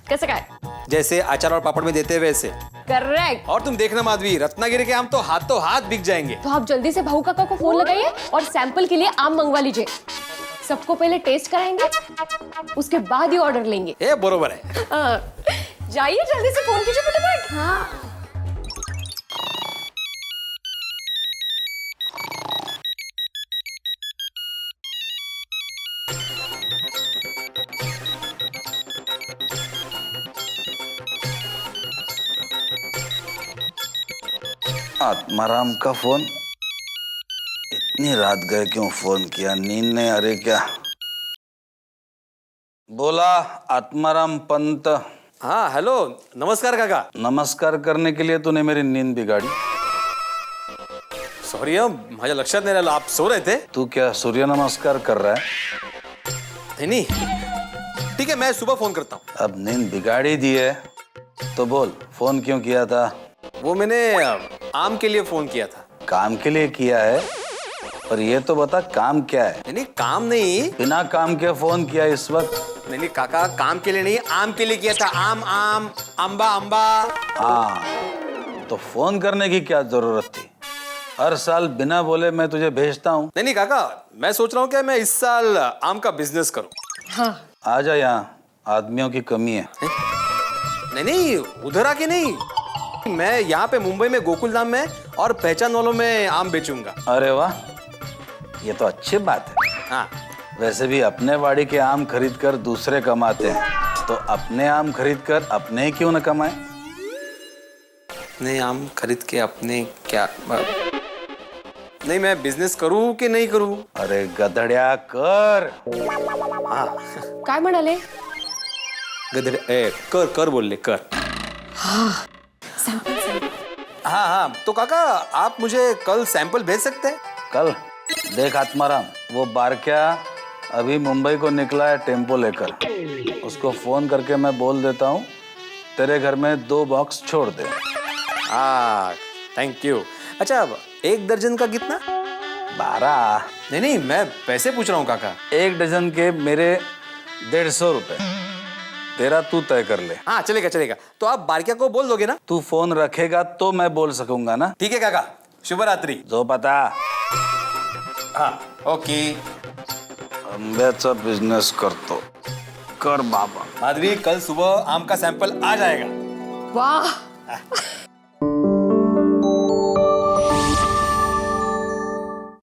कैसे का है? जैसे अचार और पापड़ में देते हैं वैसे। करेक्ट। और तुम देखना माधवी, रत्नागिरी के आम तो हाथों हाथ बिक जाएंगे। तो आप जल्दी से भाऊ काका को फोन लगाइए और सैंपल के लिए आम मंगवा लीजिए। सबको पहले टेस्ट कराएंगे, उसके बाद ही ऑर्डर लेंगे। ये बरोबर है। जाइए जल्दी से, फोन कीजिए फटाफट। हाँ। आत्माराम का फोन, इतनी रात गए क्यों फोन किया, नींद नहीं आ रही क्या? बोला आत्माराम पंत। हाँ हेलो, नमस्कार काका। नमस्कार करने के लिए तूने मेरी नींद बिगाड़ी। सॉरी, माझ्या लक्षात नहीं रहा, आप सो रहे थे। तू क्या सूर्य नमस्कार कर रहा है? नहीं, ठीक है मैं सुबह फोन करता हूँ। अब नींद बिगाड़ी दी है तो बोल, फोन क्यों किया था? वो मैंने आम के लिए फोन किया था। काम के लिए किया है, पर ये तो बता काम क्या है? नहीं काम नहीं। बिना काम के फोन किया इस वक्त? नहीं काका, काम के लिए नहीं, आम के लिए किया था। आम आम, अंबा अंबा। हाँ, तो फोन करने की क्या जरूरत थी? हर साल बिना बोले मैं तुझे भेजता हूँ। नहीं काका, मैं सोच रहा हूँ कि मैं इस साल आम का बिजनेस करूँ। हाँ। आजा, यहाँ आदमियों की कमी है। नहीं उधर आके नहीं, मैं यहाँ पे मुंबई में गोकुल धाम में और पहचान वालों में आम बेचूंगा। अरे वाह, ये तो अच्छी बात है। हाँ, वैसे भी अपने बाड़ी के आम खरीद कर दूसरे कमाते हैं, तो अपने आम खरीद कर अपने क्यों न कमाए? नहीं आम खरीद के अपने क्या? नहीं मैं बिजनेस करूँ कि नहीं करूँ? अरे गधड्या कर। हाँ काय म्हणाले? गधड्या कर कर बोलले कर। हाँ सैंपल सैंपल। हाँ हाँ, तो काका आप मुझे कल सैंपल भेज सकते हैं? कल? देख आत्माराम, वो बारक्या अभी मुंबई को निकला है टेम्पो लेकर। उसको फोन करके मैं बोल देता हूँ तेरे घर में 2 बॉक्स छोड़ दे। हाँ थैंक यू। अच्छा अब 1 दर्जन का कितना? 12। नहीं नहीं मैं पैसे पूछ रहा हूँ काका। 1 डजन के मेरे 150 रुपए, तेरा तू तय कर ले। हाँ चलेगा चलेगा। तो आप बारकिया को बोल दोगे ना? तू फोन रखेगा तो मैं बोल सकूंगा ना। ठीक है काका, शुभ रात्रि। जो पता। हाँ ओके। आंब्याचा बिझनेस करतो, कर बाबा। माधवी कल सुबह आम का सैंपल आ जाएगा। वाह